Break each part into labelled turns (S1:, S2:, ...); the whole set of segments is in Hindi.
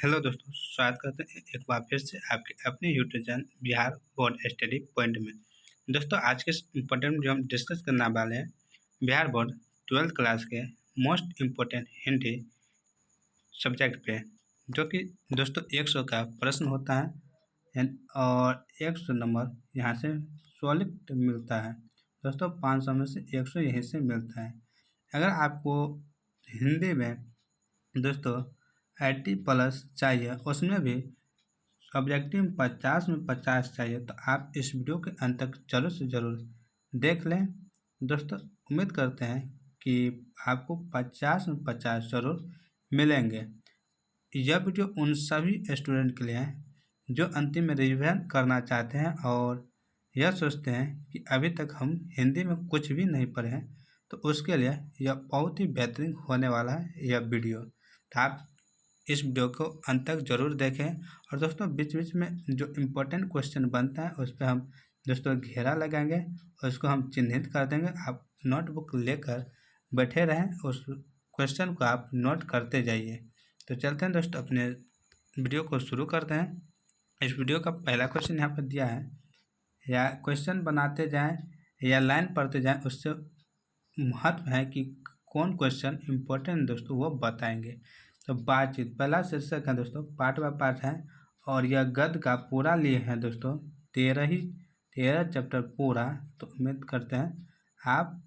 S1: हेलो दोस्तों, स्वागत करते हैं एक बार फिर से आपके अपने YouTube channel Bihar board study point में। दोस्तों, आज के इम्पोर्टेंट जो हम डिस्कस करने वाले हैं बिहार बोर्ड 12th क्लास के मोस्ट इम्पोर्टेंट हिंदी सब्जेक्ट पे, जो कि दोस्तों 100 का प्रश्न होता है और 100 नंबर यहाँ से सॉलिड मिलता है। दोस्तों 500 में से 100 यहीं से मिलता है। अगर आपको हिंदी में दोस्तों 80+ चाहिए, उसमें भी ऑब्जेक्टिव 50 में 50 चाहिए, तो आप इस वीडियो के अंत तक जरूर से ज़रूर देख लें। दोस्तों उम्मीद करते हैं कि आपको 50 में 50 ज़रूर मिलेंगे। यह वीडियो उन सभी स्टूडेंट के लिए है जो अंतिम में रिवीजन करना चाहते हैं और यह सोचते हैं कि अभी तक हम हिंदी में कुछ भी नहीं पढ़े हैं, तो उसके लिए यह बहुत ही बेहतरीन होने वाला है यह वीडियो। तो आप इस वीडियो को अंत तक जरूर देखें। और दोस्तों बीच बीच में जो इम्पोर्टेंट क्वेश्चन बनता है उस पर हम दोस्तों घेरा लगाएंगे और उसको हम चिन्हित कर देंगे। आप नोटबुक लेकर बैठे रहें, उस क्वेश्चन को आप नोट करते जाइए। तो चलते हैं दोस्तों, अपने वीडियो को शुरू करते हैं। इस वीडियो का पहला क्वेश्चन यहाँ पर दिया है, या क्वेश्चन बनाते जाएँ या लाइन पढ़ते जाएँ, उससे महत्व है कि कौन क्वेश्चन इम्पोर्टेंट दोस्तों वो बताएंगे। तो बातचीत पहला शीर्षक है दोस्तों, पार्ट बाय पार्ट है और यह गद्य का पूरा लिए हैं दोस्तों 13 चैप्टर पूरा। तो उम्मीद करते हैं आप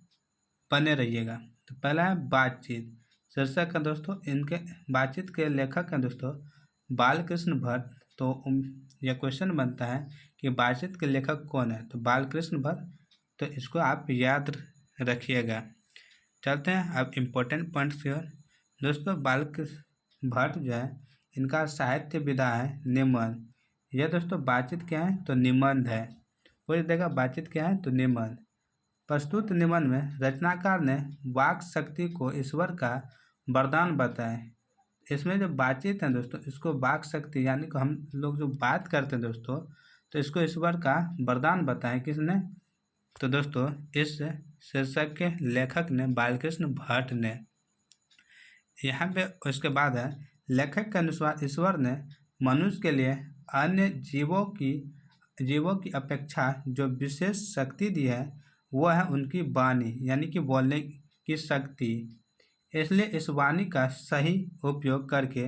S1: बने रहिएगा। तो पहला है बातचीत, शीर्षक है दोस्तों, इनके बातचीत के लेखक हैं दोस्तों बालकृष्ण भट्ट। तो यह क्वेश्चन बनता है कि बातचीत के लेखक कौन है, तो बालकृष्ण भट्ट। तो इसको आप याद रखिएगा। चलते हैं अब इम्पोर्टेंट पॉइंट्स की ओर। दोस्तों बालकृष्ण भट्ट जो है, इनका साहित्य विधा है निबंध। यह दोस्तों बातचीत क्या है, तो निबंध है। पूरी देगा बातचीत क्या है, तो निबंध। प्रस्तुत निबंध में रचनाकार ने वाक शक्ति को ईश्वर का वरदान बताया। इसमें जो बातचीत है दोस्तों, इसको वाक शक्ति यानी कि हम लोग जो बात करते हैं दोस्तों, तो इसको ईश्वर का वरदान बताएं किसने, तो दोस्तों इस शीर्षक के लेखक ने बालकृष्ण भट्ट ने। यहाँ पे उसके बाद है, लेखक के अनुसार ईश्वर ने मनुष्य के लिए अन्य जीवों की अपेक्षा जो विशेष शक्ति दी है वह है उनकी वाणी यानी कि बोलने की शक्ति। इसलिए इस वाणी का सही उपयोग करके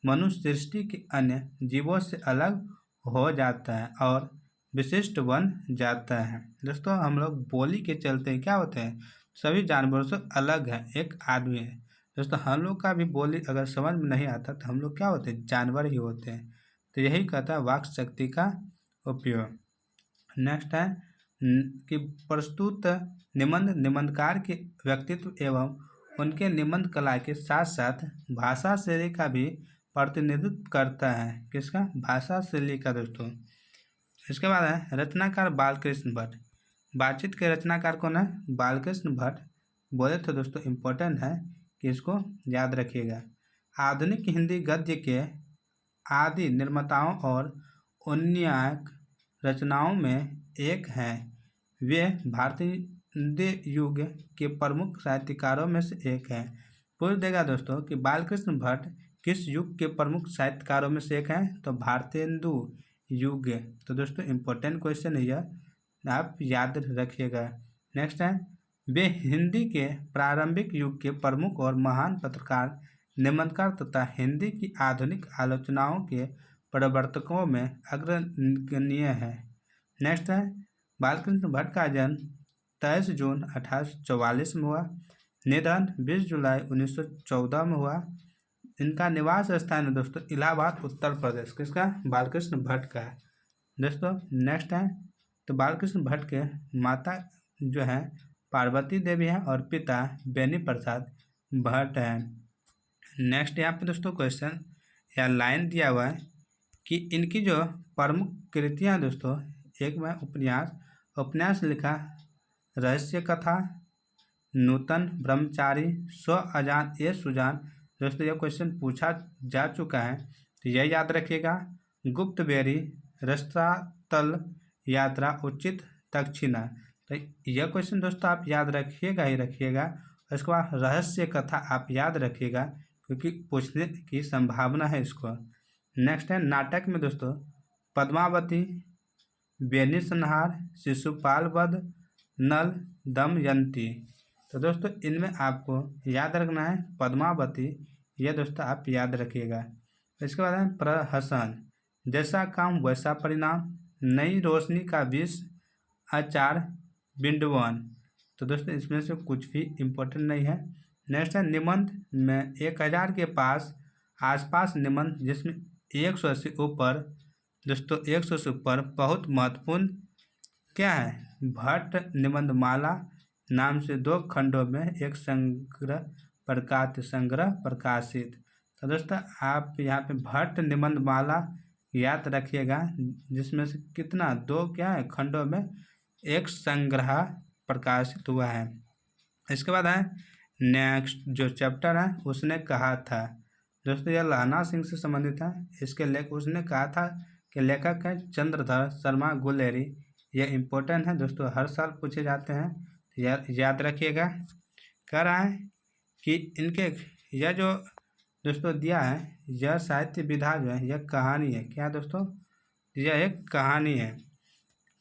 S1: मनुष्य सृष्टि के अन्य जीवों से अलग हो जाता है और विशिष्ट बन जाता है। दोस्तों हम लोग बोली के चलते क्या होते हैं, सभी जानवरों से अलग है, एक आदमी है। दोस्तों हम लोग का भी बोली अगर समझ में नहीं आता तो हम लोग क्या होते हैं, जानवर ही होते हैं। तो यही कहता है वाक शक्ति का उपयोग। नेक्स्ट है कि प्रस्तुत निबंध निबंधकार के व्यक्तित्व एवं उनके निबंध कला के साथ साथ भाषा शैली का भी प्रतिनिधित्व करता है। किसका, भाषा शैली का दोस्तों। इसके बाद है रचनाकार बालकृष्ण भट्ट। बातचीत के रचनाकार कौन है, बालकृष्ण भट्ट बोले तो दोस्तों इम्पोर्टेंट है कि इसको याद रखिएगा। आधुनिक हिंदी गद्य के आदि निर्माताओं और उन्नयक रचनाओं में एक हैं। वे भारतीय युग के प्रमुख साहित्यकारों में से एक हैं। पूछ देगा दोस्तों कि बालकृष्ण भट्ट किस युग के प्रमुख साहित्यकारों में से एक हैं, तो भारतेंदु युग। तो दोस्तों इम्पोर्टेंट क्वेश्चन है यह, आप याद रखिएगा। नेक्स्ट है, वे हिंदी के प्रारंभिक युग के प्रमुख और महान पत्रकार, निबंधकार तथा हिंदी की आधुनिक आलोचनाओं के प्रवर्तकों में अग्रगण्य है। नेक्स्ट है, बालकृष्ण भट्ट का जन्म 23 जून 1844 में हुआ, निधन 20 जुलाई 1914 में हुआ। इनका निवास स्थान है दोस्तों इलाहाबाद उत्तर प्रदेश। किसका, बालकृष्ण भट्ट का है दोस्तों। नेक्स्ट है, तो बालकृष्ण भट्ट के माता जो है पार्वती देवी है और पिता बेनी प्रसाद भट्ट है। नेक्स्ट यहाँ पे दोस्तों क्वेश्चन या लाइन दिया हुआ है कि इनकी जो प्रमुख कृतियाँ दोस्तों, एक में उपन्यास लिखा, रहस्य कथा, नूतन ब्रह्मचारी, स्व अजान ए सुजान। दोस्तों यह क्वेश्चन पूछा जा चुका है तो यह याद रखिएगा। गुप्त बेरी, रसातल यात्रा, उचित दक्षिणा। तो यह क्वेश्चन दोस्तों आप याद रखिएगा ही रखिएगा। उसके बाद रहस्य कथा आप याद रखिएगा क्योंकि पूछने की संभावना है इसको। नेक्स्ट है नाटक में दोस्तों पद्मावती, बेनी संहार, शिशुपाल वध, नल, दमयंती। तो दोस्तों इनमें आपको याद रखना है पद्मावती, यह दोस्तों आप याद रखिएगा। इसके बाद है प्रहसन, जैसा काम वैसा परिणाम, नई रोशनी का विष, आचार, बिंडवन। तो दोस्तों इसमें से कुछ भी इम्पोर्टेंट नहीं है। नेक्स्ट है निबंध में 1000 के आसपास निबंध जिसमें 100 से ऊपर, दोस्तों 100 से ऊपर बहुत महत्वपूर्ण क्या है, भट्ट निबंधमाला नाम से 2 खंडों में एक संग्रह प्रकाशित। तो दोस्तों आप यहाँ पे भट्ट निबंधमाला याद रखिएगा, जिसमें से कितना 2 क्या है खंडों में एक संग्रह प्रकाशित हुआ है। इसके बाद है नेक्स्ट जो चैप्टर है उसने कहा था, दोस्तों यह लहना सिंह से संबंधित है। इसके उसने कहा था कि लेखक है चंद्रधर शर्मा गुलेरी। यह इम्पोर्टेंट है दोस्तों, हर साल पूछे जाते हैं, याद रखिएगा। कह रहा है कि इनके यह जो दोस्तों दिया है, यह साहित्य विधा जो है यह कहानी है। क्या दोस्तों, यह एक कहानी है।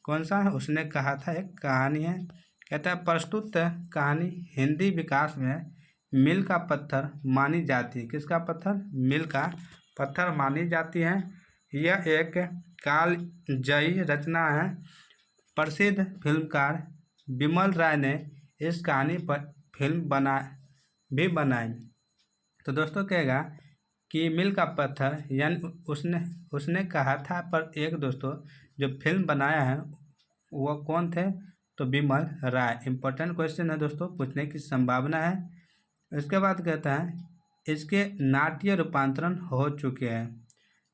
S1: कौन सा है, उसने कहा था एक कहानी है। कहता है प्रस्तुत कहानी हिंदी विकास में मील का पत्थर मानी जाती है। किसका पत्थर, मील का पत्थर मानी जाती है। यह एक कालजयी रचना है। प्रसिद्ध फिल्मकार बिमल राय ने इस कहानी पर फिल्म बनाई। तो दोस्तों कहेगा कि मील का पत्थर यानी उसने कहा था, पर एक दोस्तों जो फिल्म बनाया है वह कौन थे, तो बिमल राय। इम्पोर्टेंट क्वेश्चन है दोस्तों, पूछने की संभावना है। इसके बाद कहता है इसके नाट्य रूपांतरण हो चुके हैं।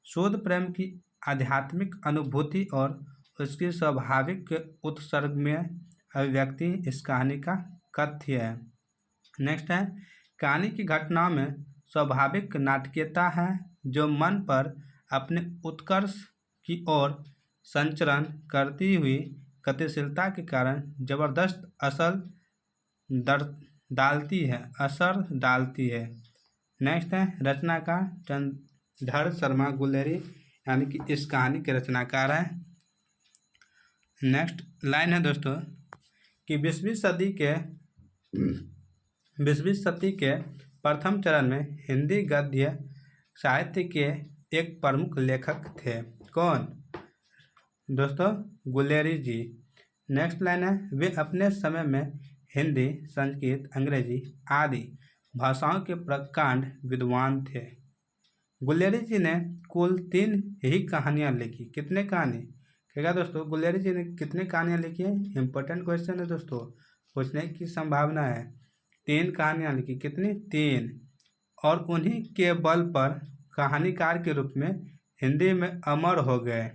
S1: शुद्ध प्रेम की आध्यात्मिक अनुभूति और उसकी स्वाभाविक उत्सर्गमय अभिव्यक्ति इस कहानी का कथ्य है। नेक्स्ट है कहानी की घटना में स्वाभाविक नाटकीयता है जो मन पर अपने उत्कर्ष की ओर संचरण करती हुई गतिशीलता के कारण जबरदस्त असर डालती है। नेक्स्ट है रचनाकार चंद्रधर शर्मा गुलेरी, यानी कि इस कहानी के रचनाकार हैं। नेक्स्ट लाइन है दोस्तों कि 20वीं सदी के प्रथम चरण में हिंदी गद्य साहित्य के एक प्रमुख लेखक थे। कौन, दोस्तों गुलेरी जी। नेक्स्ट लाइन है वे अपने समय में हिंदी, संस्कृत, अंग्रेजी आदि भाषाओं के प्रकांड विद्वान थे। गुलेरी जी ने कुल 3 ही कहानियाँ लिखी। कितने कहानी कहेगा दोस्तों, गुलेरी जी ने कितने कहानियाँ लिखी है, इंपॉर्टेंट क्वेश्चन है दोस्तों, पूछने की संभावना है। 3 कहानियाँ लिखी। कितनी, 3। और उन्हीं के बल पर कहानीकार के रूप में हिंदी में अमर हो गए।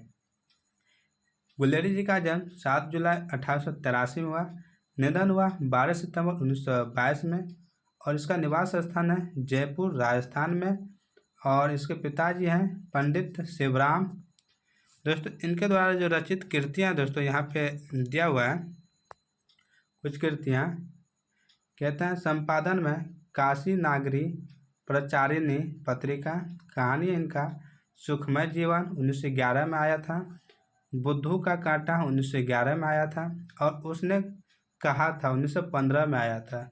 S1: गुलेरी जी का जन्म 7 जुलाई 1883 में हुआ। निधन हुआ 12 सितंबर 1922 में। और इसका निवास स्थान है जयपुर राजस्थान में। और इसके पिताजी हैं पंडित शिवराम। दोस्तों इनके द्वारा जो रचित कृतियाँ दोस्तों यहाँ पे दिया हुआ है, कुछ कृतियाँ कहते हैं संपादन में काशी नागरी प्रचारिणी पत्रिका। कहानी इनका सुखमय जीवन 1911 में आया था। बुद्धू का कांटा 1911 में आया था। और उसने कहा था 1915 में आया था।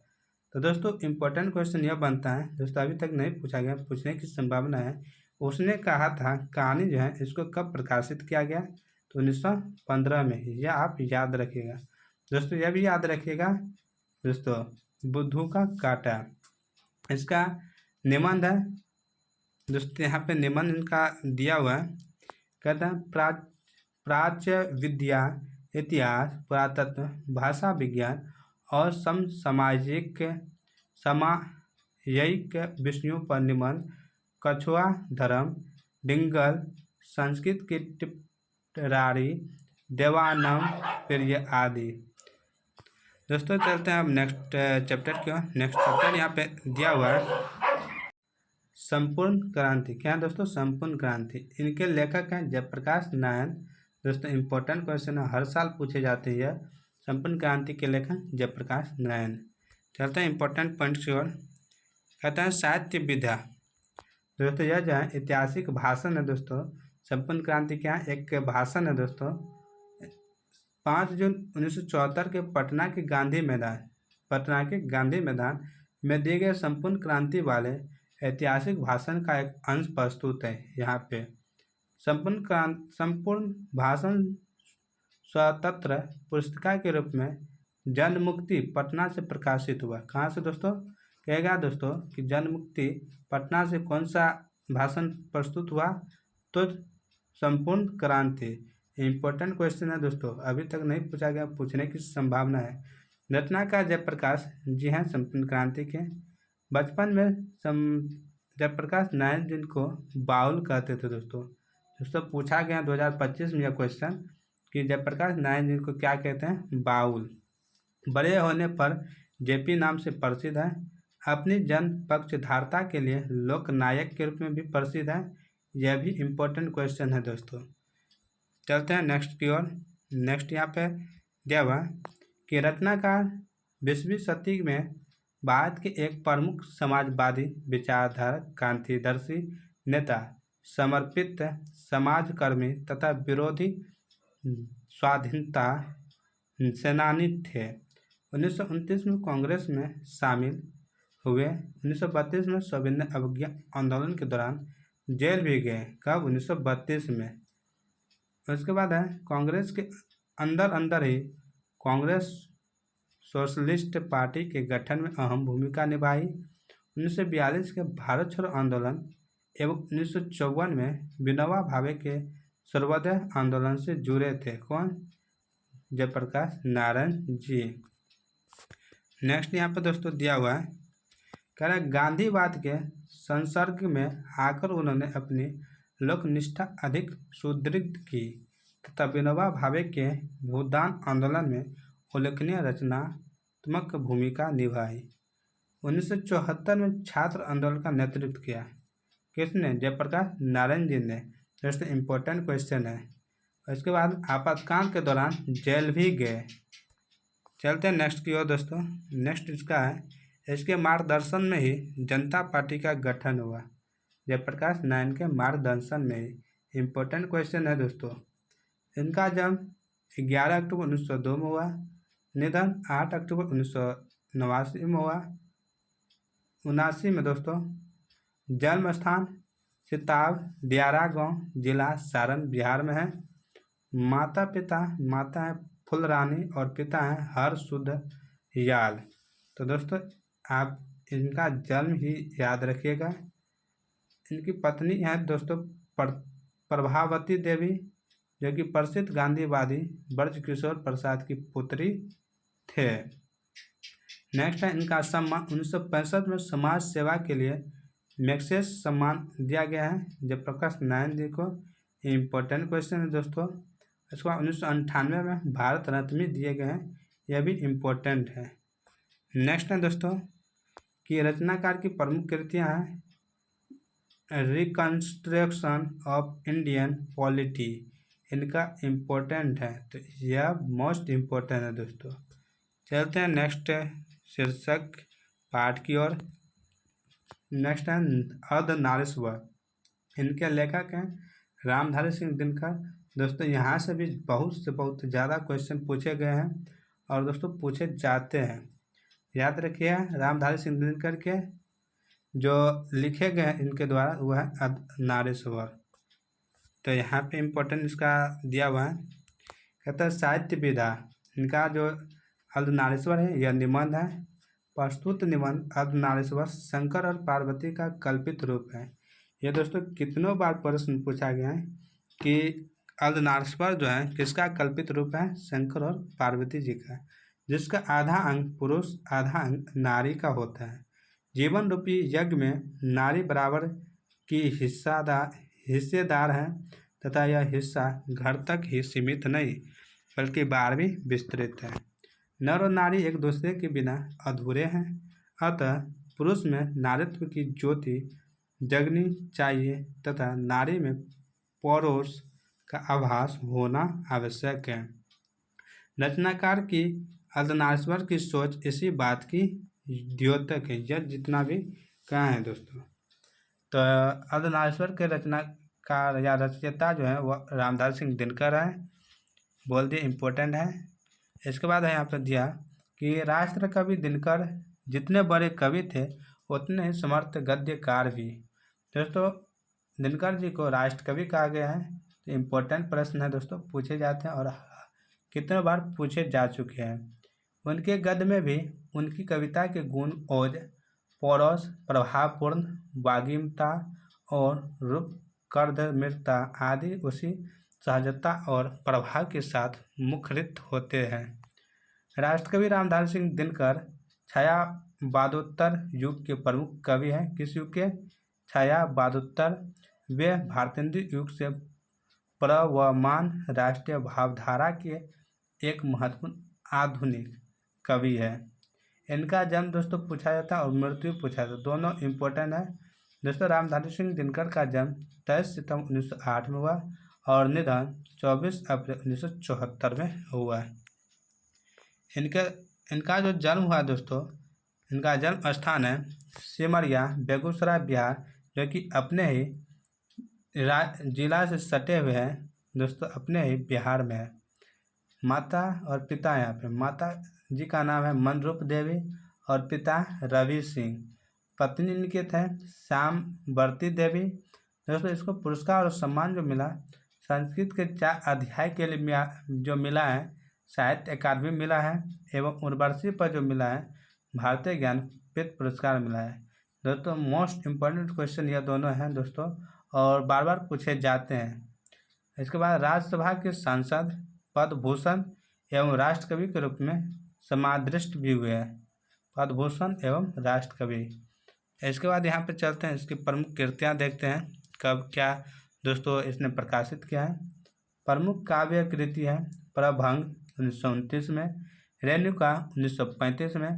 S1: तो दोस्तों इम्पोर्टेंट क्वेश्चन यह बनता है दोस्तों, अभी तक नहीं पूछा गया, पूछने की संभावना है। उसने कहा था कहानी जो है इसको कब प्रकाशित किया गया, तो 1915 में। यह आप याद रखिएगा दोस्तों, यह भी याद रखिएगा दोस्तों। बुद्धू का कांटा इसका निबंध है दोस्तों, यहाँ पे निबंध इनका दिया हुआ है। कहता है प्राच्य विद्या, इतिहास, पुरातत्व, भाषा विज्ञान और समसामायिक विषयों पर निबंध, कछुआ धर्म, डिंगल, संस्कृत की टिप्पणी, देवानम प्रिय आदि। दोस्तों चलते हैं अब नेक्स्ट चैप्टर की ओर। नेक्स्ट चैप्टर यहाँ पे दिया हुआ है संपूर्ण क्रांति। क्या है दोस्तों, संपूर्ण क्रांति। इनके लेखक हैं जयप्रकाश नारायण। दोस्तों इम्पोर्टेंट क्वेश्चन है, हर साल पूछे जाते हैं। संपूर्ण क्रांति के लेखक जयप्रकाश नारायण। चलते हैं इम्पोर्टेंट पॉइंट्स की ओर। कहता है साहित्य विधा। दोस्तों यह जो है ऐतिहासिक भाषण है दोस्तों। संपूर्ण क्रांति क्या है? एक भाषण है दोस्तों। 5 जून 1974 के पटना के गांधी मैदान में दिए गए संपूर्ण क्रांति वाले ऐतिहासिक भाषण का एक अंश प्रस्तुत है यहाँ पे। संपूर्ण भाषण स्वतंत्र पुस्तिका के रूप में जन मुक्ति पटना से प्रकाशित हुआ। कहाँ से दोस्तों? कहेगा दोस्तों कि जन मुक्ति पटना से कौन सा भाषण प्रस्तुत हुआ? तो संपूर्ण क्रांति। इम्पोर्टेंट क्वेश्चन है दोस्तों, अभी तक नहीं पूछा गया, पूछने की संभावना है। रचनाकार जयप्रकाश जी हैं संपूर्ण क्रांति के। बचपन में जयप्रकाश नारायण जिनको बाउल कहते थे दोस्तों पूछा गया 2025 में यह क्वेश्चन कि जयप्रकाश नारायण जिनको क्या कहते हैं? बाउल। बड़े होने पर जेपी नाम से प्रसिद्ध है। अपनी जन पक्षधारता के लिए लोकनायक के रूप में भी प्रसिद्ध है। यह भी इम्पोर्टेंट क्वेश्चन है दोस्तों। चलते हैं नेक्स्ट की ओर। नेक्स्ट यहाँ पे दिया हुआ कि रचनाकार 20वीं शताब्दी में भारत के एक प्रमुख समाजवादी विचारधारा, क्रांतिदर्शी नेता, समर्पित समाजकर्मी तथा विरोधी स्वाधीनता सेनानी थे। 1929 में कांग्रेस में शामिल हुए। 1932 में सविनय अवज्ञा आंदोलन के दौरान जेल भी गए। कब? 1932 में। उसके बाद है कांग्रेस के अंदर ही कांग्रेस सोशलिस्ट पार्टी के गठन में अहम भूमिका निभाई। 1942 के भारत छोड़ो आंदोलन एवं 1954 में विनोबा भावे के सर्वोदय आंदोलन से जुड़े थे। कौन? जयप्रकाश नारायण जी। नेक्स्ट यहाँ पे दोस्तों दिया हुआ है, कह रहा है गांधीवाद के संसर्ग में आकर उन्होंने अपनी लोकनिष्ठा अधिक सुदृढ़ की तथा विनोबा भावे के भूदान आंदोलन में उल्लेखनीय रचनात्मक भूमिका निभाई। 1974 में छात्र आंदोलन का नेतृत्व किया। किसने? जयप्रकाश नारायण जी ने। दोस्तों इम्पोर्टेंट क्वेश्चन है। उसके बाद आपातकाल के दौरान जेल भी गए। चलते हैं नेक्स्ट की ओर दोस्तों। नेक्स्ट इसका है, इसके मार्गदर्शन में ही जनता पार्टी का गठन हुआ। जयप्रकाश नारायण के मार्गदर्शन में ही। इम्पोर्टेंट क्वेश्चन है दोस्तों। इनका जन्म 11 अक्टूबर 1902 में हुआ। निधन 8 अक्टूबर 1989 में हुआ। 79 में दोस्तों। जन्म स्थान सिताब दियारा गांव, जिला सारण, बिहार में है। माता है फुलरानी और पिता है हरसुध याल। तो दोस्तों आप इनका जन्म ही याद रखिएगा। इनकी पत्नी है दोस्तों प्रभावती देवी, जो कि प्रसिद्ध गांधीवादी ब्रजकिशोर प्रसाद की पुत्री थे। नेक्स्ट है इनका सम्मान 1965 में समाज सेवा के लिए मैग्सेस सम्मान दिया गया है जयप्रकाश नारायण जी को। इम्पोर्टेंट क्वेश्चन है दोस्तों। इसके बाद 1998 में भारत रत्न भी दिए गए हैं, यह भी इम्पोर्टेंट है। नेक्स्ट है दोस्तों कि रचनाकार की प्रमुख कृतियाँ हैं रिकंस्ट्रक्शन ऑफ इंडियन पॉलिटी, इनका इम्पोर्टेंट है, तो यह मोस्ट इम्पोर्टेंट है दोस्तों। चलते हैं नेक्स्ट शीर्षक पाठ की ओर। नेक्स्ट है अर्धनारीश्वर, इनके लेखक हैं रामधारी सिंह दिनकर। दोस्तों यहाँ से भी बहुत ज़्यादा क्वेश्चन पूछे गए हैं और दोस्तों पूछे जाते हैं। याद रखिए रामधारी सिंह दिनकर के जो लिखे गए हैं इनके द्वारा वह है अर्धनारीश्वर। तो यहाँ पे इम्पोर्टेंट इसका दिया हुआ है, कहता है साहित्य विधा। इनका जो अर्धनारीश्वर है यह निबंध है। प्रस्तुत निबंध अर्धनारीश्वर शंकर और पार्वती का कल्पित रूप है। ये दोस्तों कितनों बार प्रश्न पूछा गया है कि अर्धनारीश्वर जो है किसका कल्पित रूप है? शंकर और पार्वती जी का, जिसका आधा अंग पुरुष आधा अंग नारी का होता है। जीवन रूपी यज्ञ में नारी बराबर की हिस्सेदार है तथा यह हिस्सा घर तक ही सीमित नहीं बल्कि बाहर भी विस्तृत है। नर और नारी एक दूसरे के बिना अधूरे हैं, अतः पुरुष में नारीत्व की ज्योति जगनी चाहिए तथा नारी में पौरुष का आभास होना आवश्यक है। रचनाकार की अर्धनारीश्वर की सोच इसी बात की द्योतक है, यह जितना भी कहा है दोस्तों। तो अर्धनारीश्वर के रचनाकार या रचयिता जो है वो रामधारी सिंह दिनकर हैं, बोल दिए, इम्पोर्टेंट है। इसके बाद है यहाँ पर दिया कि राष्ट्र कवि दिनकर जितने बड़े कवि थे उतने समर्थ गद्यकार भी। दोस्तों दिनकर जी को राष्ट्र कवि कहा गया है। तो इम्पोर्टेंट प्रश्न है दोस्तों, पूछे जाते हैं और कितने बार पूछे जा चुके हैं। उनके गद्य में भी उनकी कविता के गुण ओज, पौरस, प्रभावपूर्ण वागिमता और रूप कर्दमृता आदि उसी सहजता और प्रभाव के साथ मुखरित होते हैं। राष्ट्रकवि रामधारी सिंह दिनकर छायावादोत्तर युग के प्रमुख कवि हैं। किस युग के? छायावादोत्तर। वे भारतेंदु युग से प्रवर्तमान राष्ट्रीय भावधारा के एक महत्वपूर्ण आधुनिक कवि है। इनका जन्म दोस्तों पूछा जाता है और मृत्यु पूछा जाता है, दोनों इम्पोर्टेंट है। दोस्तों रामधारी सिंह दिनकर का जन्म 23 सितंबर 1908 में हुआ और निधन 24 अप्रैल 1974 में हुआ। इनका जो जन्म हुआ दोस्तों, इनका जन्म स्थान है सिमरिया, बेगूसराय, बिहार, जो कि अपने ही जिला से सटे हुए हैं दोस्तों, अपने ही बिहार में है। माता और पिता, यहाँ पे माता जी का नाम है मनरूप देवी और पिता रवि सिंह। पत्नी इनके थे श्यामवर्ती देवी। दोस्तों इसको पुरस्कार और सम्मान जो मिला, संस्कृत के 4 अध्याय के लिए जो मिला है साहित्य अकादमी मिला है, एवं उर्वशी पर जो मिला है भारतीय ज्ञानपीठ पुरस्कार मिला है। दोस्तों मोस्ट इम्पोर्टेंट क्वेश्चन यह दोनों हैं दोस्तों, और बार बार पूछे जाते हैं। इसके बाद राज्यसभा के सांसद, पद्म भूषण एवं राष्ट्रकवि के रूप में समादृष्ट भी हुए हैं। पद्म भूषण एवं राष्ट्रकवि। इसके बाद यहाँ पे चलते हैं, इसकी प्रमुख कृतियाँ देखते हैं कब क्या दोस्तों इसने प्रकाशित किया है। प्रमुख काव्य कृति है प्रभंग 1929 में, रेणुका 1935 में,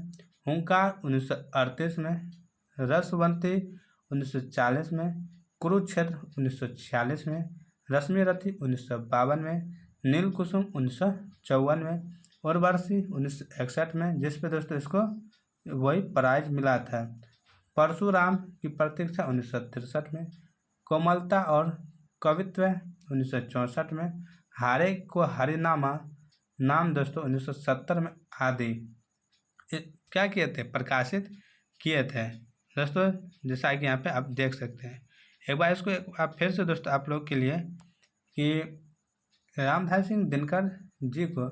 S1: हुंकार 1938 में, रसवंती 1940 में, कुरुक्षेत्र 1946 में, रश्मिरथी 1952 में, नीलकुसुम 1954 में, उर्वशी 1961 में, जिस पे दोस्तों इसको वही प्राइज मिला था। परशुराम की प्रतीक्षा 1963 में, कोमलता और कवित्व 1964 में, हारे को हरिनामा नाम दोस्तों 1970 में आदि क्या किए थे, प्रकाशित किए थे दोस्तों, जैसा कि यहाँ पे आप देख सकते हैं। एक बार इसको आप फिर से दोस्तों आप लोग के लिए कि रामधारी सिंह दिनकर जी को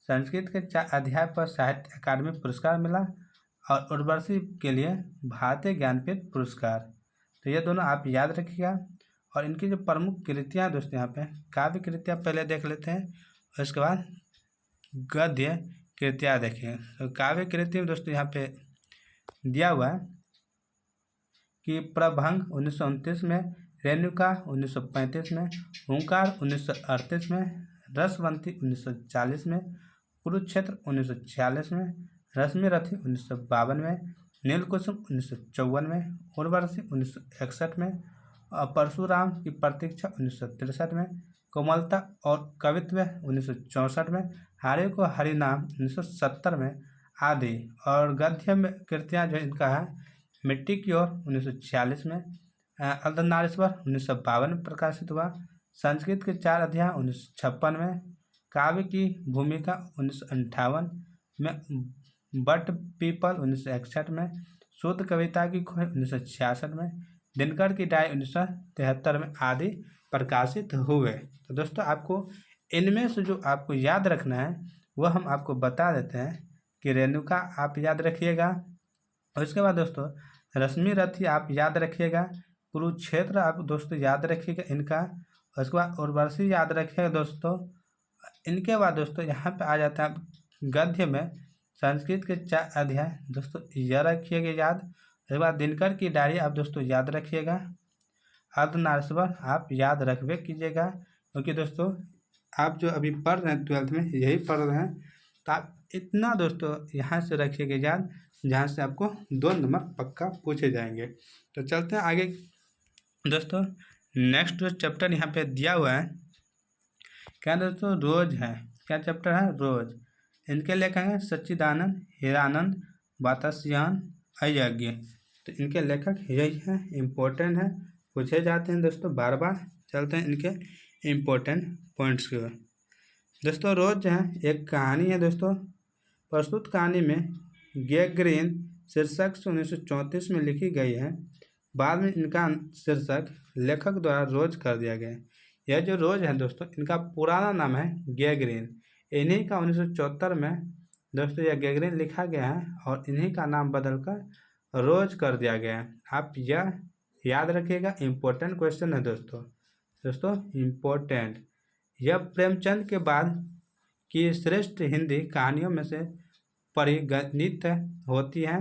S1: संस्कृत के 4 अध्याय पर साहित्य अकादमी पुरस्कार मिला और उर्वशी के लिए भारतीय ज्ञानपीठ पुरस्कार। तो ये दोनों आप याद रखिएगा। और इनकी जो प्रमुख कृतियाँ दोस्तों यहाँ पे काव्य कृतियाँ पहले देख लेते हैं और इसके बाद गद्य कृतियाँ देखें। तो काव्य कृति में दोस्तों यहाँ पे दिया हुआ है कि प्रभंग 1929 में, रेणुका 1935 में, हुंकार 1938 में, रसवंती 1940 में, कुरुक्षेत्र 1946 में, रश्मिरथी 1952 में, नीलकुसुम 1954 में, उर्वशी 1961 में, परशुराम की प्रतीक्षा 1963 में, कोमलता और कवित्व 1964 में, हारे को हरिनाम 1970 में आदि। और गद्य में कृतियाँ जो इनका है मिट्टी की ओर 1946 में, अर्धनारीश्वर 1952 में प्रकाशित हुआ, संस्कृत के 4 अध्याय 1956 में, काव्य की भूमिका 1958 में, बट पीपल 1961 में, शुद्ध कविता की खोज 1966 में, दिनकर की डायरी 1973 में आदि प्रकाशित हुए। तो दोस्तों आपको इनमें से जो आपको याद रखना है वह हम आपको बता देते हैं कि रेणुका आप याद रखिएगा, और इसके बाद दोस्तों रश्मिरथी आप याद रखिएगा, कुरुक्षेत्र आप दोस्तों याद रखिएगा इनका, और उसके बाद उर्वशी याद रखिएगा दोस्तों। इनके बाद दोस्तों यहाँ पे आ जाता है गद्य में संस्कृत के 4 अध्याय दोस्तों यह रखिएगा याद। उसके बाद दिनकर की डायरी आप दोस्तों याद रखिएगा, अर्धनारीश्वर आप याद रखबे कीजिएगा, क्योंकि दोस्तों आप जो अभी पढ़ रहे हैं 12th में यही पढ़ रहे हैं, तो आप इतना दोस्तों यहाँ से रखिएगा याद, जहाँ से आपको 2 नंबर पक्का पूछे जाएंगे। तो चलते हैं आगे दोस्तों। नेक्स्ट जो चैप्टर यहाँ पे दिया हुआ है क्या दोस्तों, रोज है। क्या चैप्टर है, रोज। इनके लेखक हैं सच्चिदानंद, हीरानंद, वात्स्यायन, अयज्ञ। तो इनके लेखक यही हैं, इम्पोर्टेंट है, पूछे जाते हैं दोस्तों बार बार। चलते हैं इनके इम्पोर्टेंट पॉइंट्स की ओर। दोस्तों रोज जो है एक कहानी है दोस्तों। प्रस्तुत कहानी में गैगरीन शीर्षक से 1934 में लिखी गई है। बाद में इनका शीर्षक लेखक द्वारा रोज कर दिया गया है। यह जो रोज है दोस्तों, इनका पुराना नाम है गैगरीन। इन्हीं का 1974 में दोस्तों यह गैगरीन लिखा गया है और इन्हीं का नाम बदलकर रोज कर दिया गया है। आप यह याद रखिएगा, इम्पोर्टेंट क्वेश्चन है दोस्तों। दोस्तों इम्पोर्टेंट, यह प्रेमचंद के बाद की श्रेष्ठ हिंदी कहानियों में से परिगणित होती है।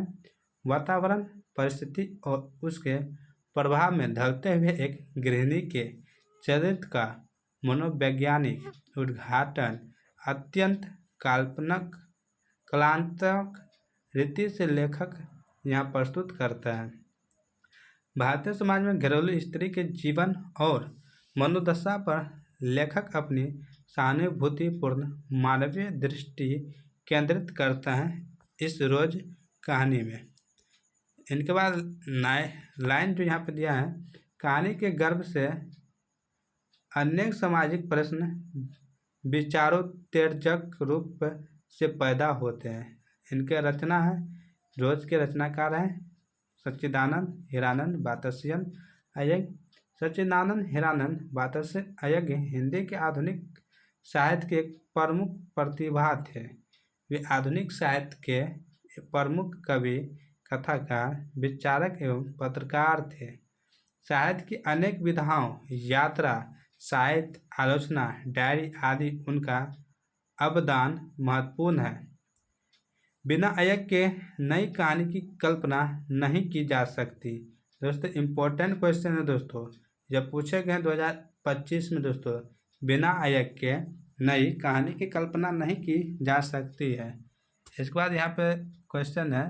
S1: वातावरण, परिस्थिति और उसके प्रभाव में ढलते हुए एक गृहिणी के चरित्र का मनोवैज्ञानिक उद्घाटन अत्यंत काल्पनिक कलात्मक रीति से लेखक यहाँ प्रस्तुत करता है। भारतीय समाज में घरेलू स्त्री के जीवन और मनोदशा पर लेखक अपनी सहानुभूतिपूर्ण मानवीय दृष्टि केंद्रित करता है इस रोज कहानी में। इनके बाद लाइन जो यहाँ पे दिया है, कहानी के गर्भ से अनेक सामाजिक प्रश्न विचारोत्तेजक रूप से पैदा होते हैं। इनके रचना है, रोज के रचनाकार हैं सच्चिदानंद हीरानंद वात्स्ययन अय्यर। सच्चिदानंद हीरानंद वात्स्ययन अय्यर हिंदी के आधुनिक साहित्य के एक प्रमुख प्रतिभा थे। वे आधुनिक साहित्य के प्रमुख कवि, कथाकार, विचारक एवं पत्रकार थे। साहित्य की अनेक विधाओं, यात्रा, साहित्य, आलोचना, डायरी आदि उनका अवदान महत्वपूर्ण है। बिना अय्यर के नई कहानी की कल्पना नहीं की जा सकती। दोस्तों इम्पोर्टेंट क्वेश्चन है दोस्तों, जब पूछे गए 2025 में दोस्तों, बिना अय्यर के नई कहानी की कल्पना नहीं की जा सकती है। इसके बाद यहाँ पे क्वेश्चन है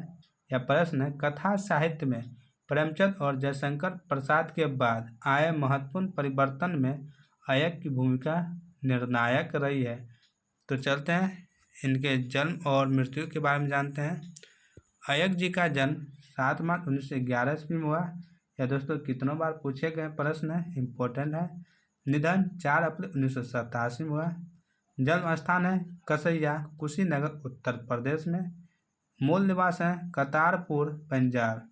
S1: या प्रश्न है, कथा साहित्य में प्रेमचंद और जयशंकर प्रसाद के बाद आए महत्वपूर्ण परिवर्तन में अय्यर की भूमिका निर्णायक रही है। तो चलते हैं इनके जन्म और मृत्यु के बारे में जानते हैं। अय्यर जी का जन्म 7 मार्च 1911 ईस्वी में हुआ। यह दोस्तों कितनों बार पूछे गए प्रश्न है, इम्पोर्टेंट है। निधन 4 अप्रैल 1987 में हुआ। जन्म स्थान है कसैया, कुशीनगर, उत्तर प्रदेश में। मूल निवास है करतारपुर, पंजाब।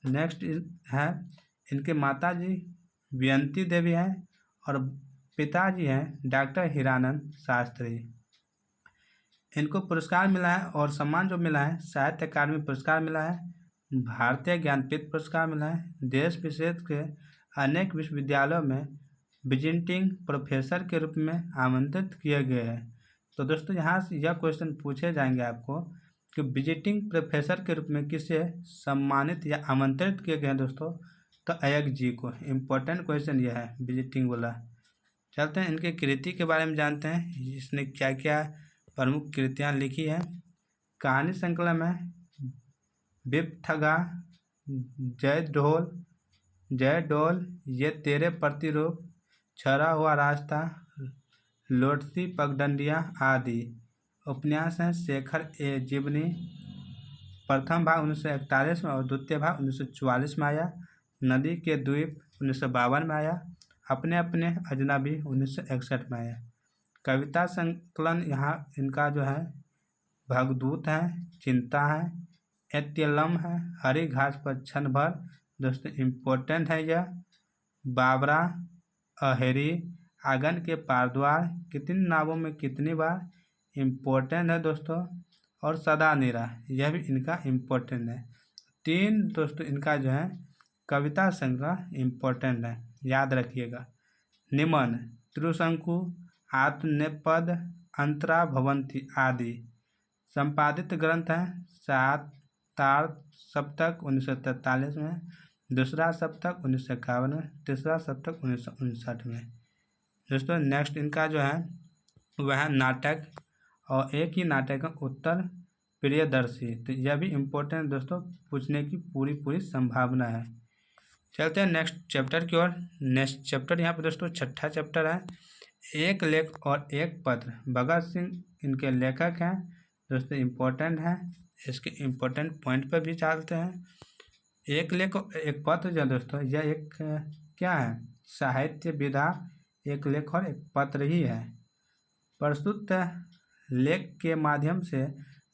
S1: नेक्स्ट है इनके माता जी बेयंती देवी हैं और पिताजी हैं डॉक्टर हीरानंद शास्त्री। इनको पुरस्कार मिला है और सम्मान जो मिला है, साहित्य अकादमी पुरस्कार मिला है, भारतीय ज्ञानपीठ पुरस्कार मिला है। देश विदेश के अनेक विश्वविद्यालयों में विजिटिंग प्रोफेसर के रूप में आमंत्रित किए गए हैं। तो दोस्तों यहाँ से यह क्वेश्चन पूछे जाएंगे आपको कि विजिटिंग प्रोफेसर के रूप में किसे सम्मानित या आमंत्रित किए गए हैं दोस्तों, तो अय्यर जी को। इम्पोर्टेंट क्वेश्चन यह है विजिटिंग वाला। चलते हैं इनके कृति के बारे में जानते हैं, इसने क्या क्या प्रमुख कृतियाँ लिखी हैं। कहानी संकलन में बिपथगा, जय डोल, ये तेरे प्रतिरूप, छरा हुआ रास्ता, लौटती पगडंडियाँ आदि। उपन्यास हैं शेखर ए जीवनी, प्रथम भाग 1941 में और द्वितीय भाग 1944 में आया। नदी के द्वीप 1952 में आया। अपने अपने अजनबी 1961 में आया। कविता संकलन यहाँ इनका जो है भगदूत है, चिंता है, एत्यलम है, हरी घास पर क्षण भर। दोस्तों इम्पोर्टेंट है यह। बाबरा, अहेरी, आंगन के पारद्वार, कितनी नावों में कितनी बार। इम्पोर्टेंट है दोस्तों। और सदा निरा, यह भी इनका इम्पोर्टेंट है। 3 दोस्तों इनका जो है कविता संग्रह इम्पोर्टेंट है, याद रखिएगा। निमन, त्रिशंकु, आत्मनेपद, अंतरा भवंती आदि। संपादित ग्रंथ है 7 तार सप्तक 1943 में, दूसरा सप्तक 1951 में, तीसरा सप्तक 1959 में। दोस्तों नेक्स्ट इनका जो है वह है नाटक, और एक ही नाटक है उत्तर प्रियदर्शी। तो यह भी इम्पोर्टेंट दोस्तों, पूछने की पूरी संभावना है। चलते हैं नेक्स्ट चैप्टर की ओर। नेक्स्ट चैप्टर यहाँ पे दोस्तों 6ठा चैप्टर है, एक लेख और एक पत्र। भगत सिंह इनके लेखक हैं दोस्तों, इम्पोर्टेंट हैं। इसके इम्पोर्टेंट पॉइंट पर भी चलते हैं। एक लेख एक पत्र जो है दोस्तों, यह एक क्या है, साहित्य विधा एक लेख और एक पत्र ही है। प्रस्तुत लेख के माध्यम से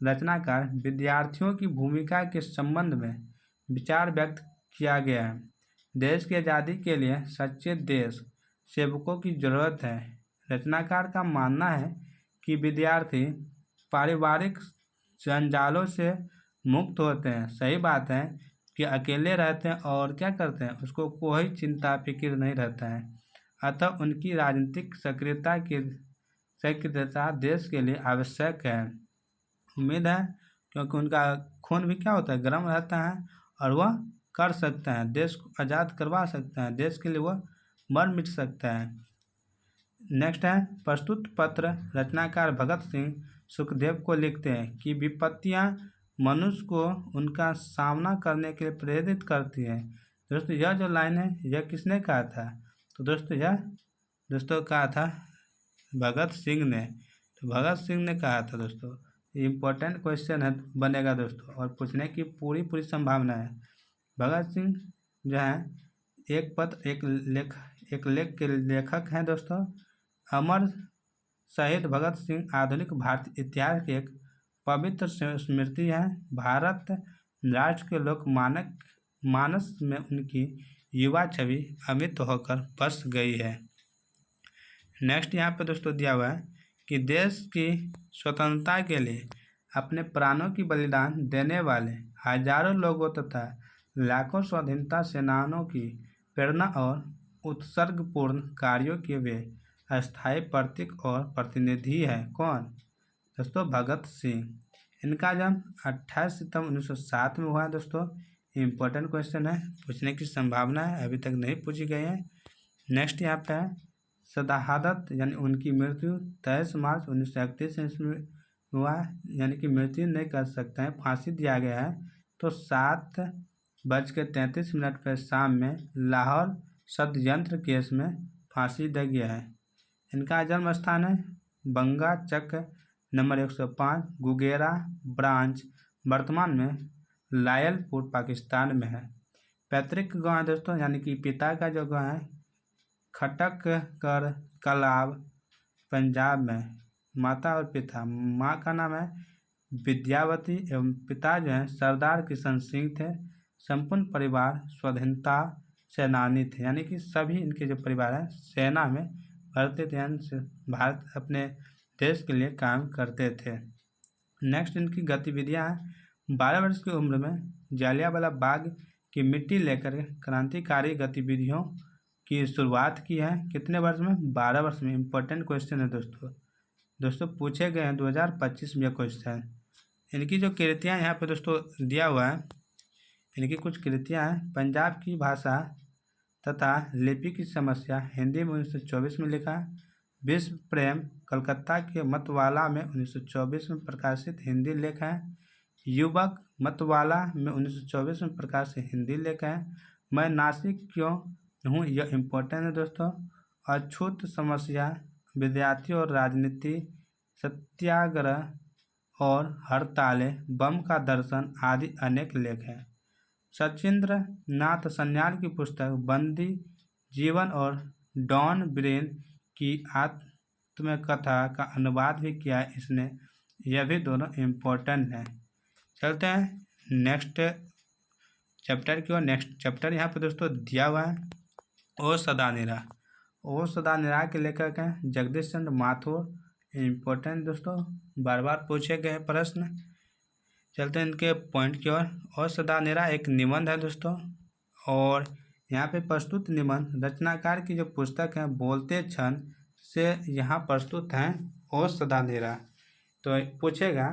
S1: रचनाकार विद्यार्थियों की भूमिका के संबंध में विचार व्यक्त किया गया है। देश की आज़ादी के लिए सच्चे देश सेवकों की जरूरत है। रचनाकार का मानना है कि विद्यार्थी पारिवारिक जंजालों से मुक्त होते हैं। सही बात है कि अकेले रहते हैं और क्या करते हैं, उसको कोई चिंता फिक्र नहीं रहता है। अतः उनकी राजनीतिक सक्रियता देश के लिए आवश्यक है। उम्मीद है क्योंकि उनका खून भी क्या होता है, गर्म रहता है और वह कर सकते हैं, देश को आज़ाद करवा सकते हैं, देश के लिए वह मर मिट सकता है। नेक्स्ट है, प्रस्तुत पत्र रचनाकार भगत सिंह सुखदेव को लिखते हैं कि विपत्तियां मनुष्य को उनका सामना करने के लिए प्रेरित करती हैं। दोस्तों यह जो लाइन है यह किसने कहा था, तो दोस्तों यह कहा था भगत सिंह ने। तो भगत सिंह ने कहा था दोस्तों। इम्पोर्टेंट क्वेश्चन है बनेगा दोस्तों, और पूछने की पूरी संभावना है। भगत सिंह जो है एक लेख के लेखक हैं दोस्तों। अमर शहीद भगत सिंह आधुनिक भारतीय इतिहास की एक पवित्र स्मृति है। भारत राष्ट्र के मानस में उनकी युवा छवि अमित होकर बस गई है। नेक्स्ट यहाँ पे दोस्तों दिया हुआ है कि देश की स्वतंत्रता के लिए अपने प्राणों की बलिदान देने वाले हजारों लोगों तथा लाखों स्वाधीनता सेनानियों की प्रेरणा और उत्सर्गपूर्ण कार्यों के वे अस्थायी प्रतीक और प्रतिनिधि है। कौन, दोस्तों भगत सिंह। इनका जन्म 28 सितंबर 1907 में हुआ है दोस्तों। इम्पोर्टेंट क्वेश्चन है, पूछने की संभावना है, अभी तक नहीं पूछी गई है। नेक्स्ट यहाँ पे है शहादत यानी उनकी मृत्यु 23 मार्च 1931 ईस्वी में हुआ है, यानी कि मृत्यु नहीं कर सकते हैं, फांसी दिया गया है। तो 7:33 पर शाम में लाहौर षड्यंत्र केस में फांसी दी गया है। इनका जन्म स्थान है बंगा चक नंबर 105 गुगेरा ब्रांच, वर्तमान में लायलपुर पाकिस्तान में है। पैतृक गाँव है दोस्तों, यानी कि पिता का जो गाँव है खटक कर कलाब पंजाब में। माता और पिता, माँ का नाम है विद्यावती एवं पिता जो है सरदार किशन सिंह थे। संपूर्ण परिवार स्वाधीनता सेनानी थे, यानी कि सभी इनके जो परिवार है सेना में भर्ती थे, यानी भारत अपने देश के लिए काम करते थे। नेक्स्ट इनकी गतिविधियाँ हैं। 12 वर्ष की उम्र में जालियांवाला बाग की मिट्टी लेकर क्रांतिकारी गतिविधियों की शुरुआत की है। कितने वर्ष में, 12 वर्ष में। इम्पोर्टेंट क्वेश्चन है दोस्तों पूछे गए हैं 2025 में क्वेश्चन। इनकी जो कृतियाँ यहाँ पे दोस्तों दिया हुआ है, इनकी कुछ कृतियाँ हैं। पंजाब की भाषा तथा लिपि की समस्या हिंदी में 1924 में लिखा। विश्व प्रेम कलकत्ता के मतवाला में 1924 में प्रकाशित हिंदी लेख है। युवक मतवाला में 1924 में प्रकाशित हिंदी लेख है। मैं नासिक क्यों हूँ, यह इम्पोर्टेंट है दोस्तों। अछूत समस्या, विद्यार्थी और राजनीति, सत्याग्रह और हड़तालें, बम का दर्शन आदि अनेक लेख हैं। सचिंद्र नाथ सन्याल की पुस्तक बंदी जीवन और डॉन ब्रेन की आत्मकथा का अनुवाद भी किया है इसने। यह भी दोनों इम्पोर्टेंट हैं। चलते हैं नेक्स्ट चैप्टर की ओर। नेक्स्ट चैप्टर यहाँ पे दोस्तों दिया हुआ है ओ सदा निरा। ओ सदा निरा के लेखक हैं जगदीश चंद्र माथुर। इम्पोर्टेंट दोस्तों, बार बार पूछे गए प्रश्न। चलते हैं इनके पॉइंट की ओर। और सदा निरा एक निबंध है दोस्तों, और यहाँ पे प्रस्तुत निबंध रचनाकार की जो पुस्तक है बोलते क्षण से यहाँ प्रस्तुत हैं ओ सदा निरा। तो पूछेगा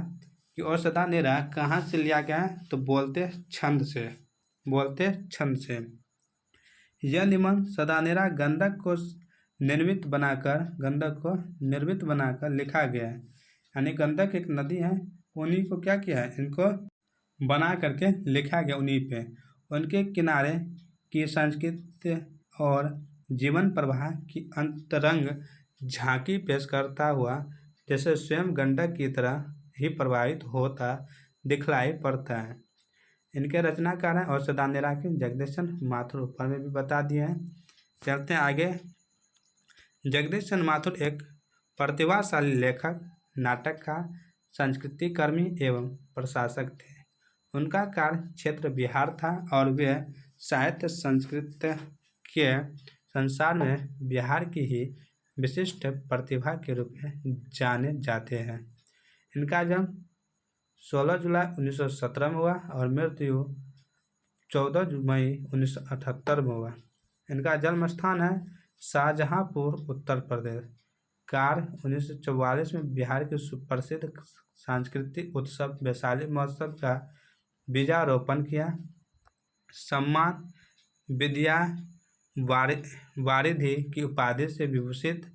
S1: कि ओ सदा निरा कहाँ से लिया गया है, तो बोलते छंद से। यह निबंध सदानेरा गंधक को निर्मित बनाकर लिखा गया है। यानी गंधक एक नदी है, उन्हीं को क्या किया है, इनको बना करके लिखा गया उन्हीं पे। उनके किनारे की संस्कृति और जीवन प्रवाह की अंतरंग झांकी पेश करता हुआ जैसे स्वयं गंधक की तरह ही प्रभावित होता दिखलाई पड़ता है। इनके रचनाकार हैं और सदानंद निराकर, जगदीश चंद्र माथुर, ऊपर में भी बता दिए हैं। चलते हैं आगे। जगदीश चंद्र माथुर एक प्रतिभाशाली लेखक, नाटककार, संस्कृति कर्मी एवं प्रशासक थे। उनका कार्य क्षेत्र बिहार था और वे साहित्य संस्कृत के संसार में बिहार की ही विशिष्ट प्रतिभा के रूप में जाने जाते हैं। इनका जन्म 16 जुलाई 1917 में हुआ और मृत्यु 14 मई 1978 में हुआ। इनका जन्म स्थान है शाहजहांपुर, उत्तर प्रदेश। कार्य 1944 में बिहार के सुप्रसिद्ध सांस्कृतिक उत्सव वैशाली महोत्सव का बीजारोपण किया। सम्मान विद्या वारिधि की उपाधि से विभूषित,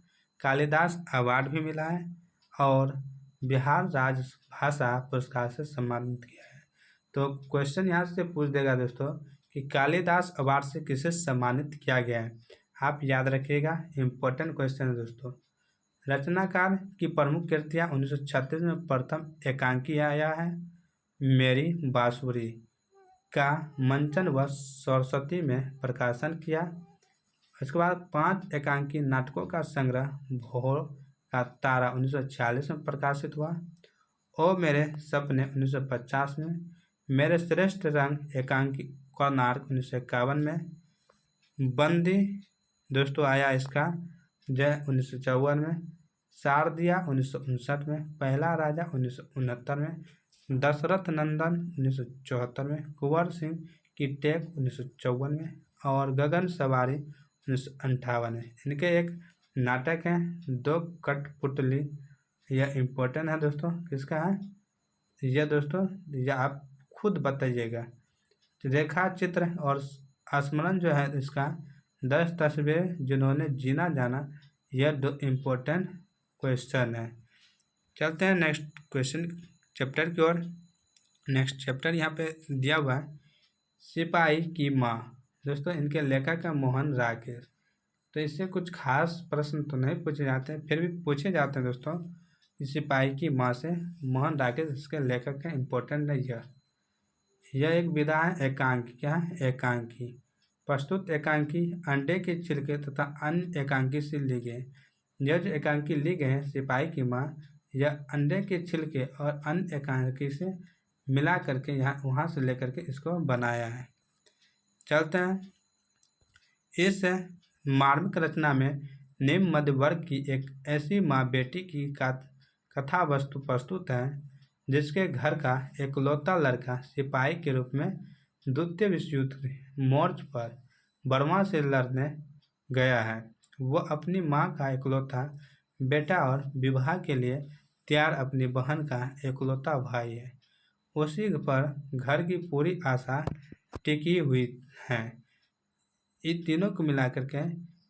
S1: कालिदास अवार्ड भी मिला है और बिहार राजभाषा पुरस्कार से सम्मानित किया है। तो क्वेश्चन यहाँ से पूछ देगा दोस्तों कि कालिदास अवार्ड से किसे सम्मानित किया गया है। आप याद रखिएगा, इम्पोर्टेंट क्वेश्चन है दोस्तों। रचनाकार की प्रमुख कृतियाँ 1936 में प्रथम एकांकी आया है मेरी बांसुरी का मंचन व सरस्वती में प्रकाशन किया। उसके बाद 5 एकांकी नाटकों का संग्रह भोर का तारा 1946 में प्रकाशित हुआ। ओ मेरे सपने 1950 में, मेरे श्रेष्ठ रंग एकांकी कोणार्क 1951 में, बंदी दोस्तों आया इसका जय 1954 में, शारदिया 1959 में, पहला राजा 1969 में, दशरथ नंदन 1974 में, कुंवर सिंह की टेक 1954 में और गगन सवारी 1958 में। इनके एक नाटक है दो कठपुतली, यह इम्पोर्टेंट है दोस्तों। किसका है यह दोस्तों, यह आप खुद बताइएगा। रेखा चित्र और स्मरण जो है इसका 10 तस्वीरें जिन्होंने जीना जाना, यह 2 इम्पोर्टेंट क्वेश्चन है। चलते हैं नेक्स्ट क्वेश्चन चैप्टर की ओर। नेक्स्ट चैप्टर यहाँ पे दिया हुआ है सिपाही की माँ। दोस्तों इनके लेखक है मोहन राकेश। तो इससे कुछ खास प्रश्न तो नहीं पूछे जाते हैं, फिर भी पूछे जाते हैं दोस्तों। सिपाही की माँ से मोहन राकेश इसके लेखक है, इम्पोर्टेंट है यह एक विधा है एकांकी। क्या है एकांकी? प्रस्तुत एकांकी अंडे के छिलके तथा अन्य एकांकी से ली गई। यह जो एकांकी ली गए हैं सिपाही की माँ, यह अंडे के छिलके और अन्य एकांकी से मिला करके यहाँ वहाँ से लेकर के इसको बनाया है। चलते हैं। इस मार्मिक रचना में निम्न मध्य वर्ग की एक ऐसी माँ बेटी की कथा वस्तु प्रस्तुत है जिसके घर का इकलौता लड़का सिपाही के रूप में द्वितीय विश्व युद्ध के मोर्च पर बर्मा से लड़ने गया है। वह अपनी माँ का इकलौता बेटा और विवाह के लिए तैयार अपनी बहन का इकलौता भाई है। उसी पर घर की पूरी आशा टिकी हुई है। इन तीनों को मिलाकर के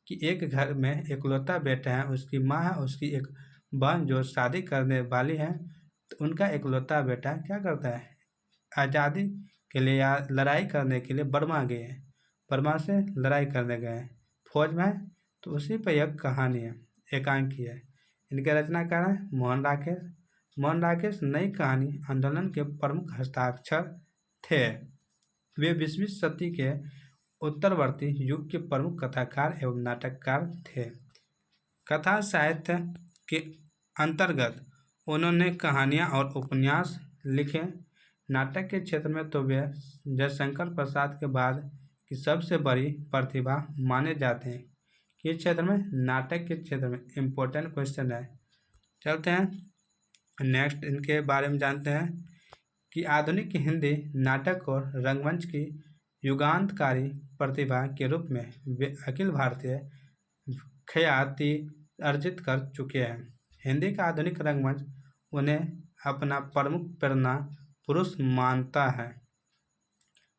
S1: कि एक घर में इकलौता बेटा है, उसकी माँ है, उसकी एक बहन जो शादी करने वाली है। तो उनका इकलौता बेटा क्या करता है, आज़ादी के लिए या लड़ाई करने के लिए बर्मा गए, बर्मा से लड़ाई करने गए फौज में। तो उसी पर यह कहानी है, एकांकी है। इनके रचनाकार हैं मोहन राकेश। मोहन राकेश नई कहानी आंदोलन के प्रमुख हस्ताक्षर थे। वे 20वीं सदी के उत्तरवर्ती युग के प्रमुख कथाकार एवं नाटककार थे। कथा साहित्य के अंतर्गत उन्होंने कहानियाँ और उपन्यास लिखे। नाटक के क्षेत्र में तो वे जयशंकर प्रसाद के बाद की सबसे बड़ी प्रतिभा माने जाते हैं। किस क्षेत्र में? नाटक के क्षेत्र में। इम्पोर्टेंट क्वेश्चन है। चलते हैं नेक्स्ट, इनके बारे में जानते हैं कि आधुनिक हिंदी नाटक और रंगमंच की युगांतकारी प्रतिभा के रूप में वे अखिल भारतीय ख्याति अर्जित कर चुके हैं। हिंदी का आधुनिक रंगमंच उन्हें अपना प्रमुख प्रेरणा पुरुष मानता है।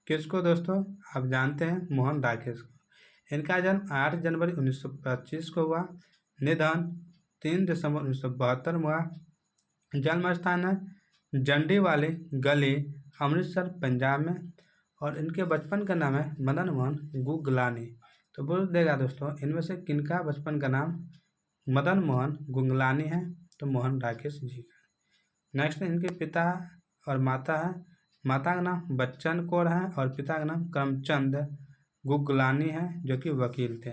S1: किसको दोस्तों? आप जानते हैं मोहन राकेश को। इनका जन्म 8 जनवरी 1925 को हुआ। निधन 3 दिसंबर 1972 में हुआ। जन्म स्थान है जंडी वाली गली, अमृतसर, पंजाब में। और इनके बचपन का नाम है मदन मोहन गुगलानी। तो बोल देगा दोस्तों, इनमें से किनका बचपन का नाम मदन मोहन गुगलानी है? तो मोहन राकेश जी का। नेक्स्ट इनके पिता और माता है माता का नाम बच्चन कौर है और पिता का नाम करमचंद गुगलानी है, जो कि वकील थे।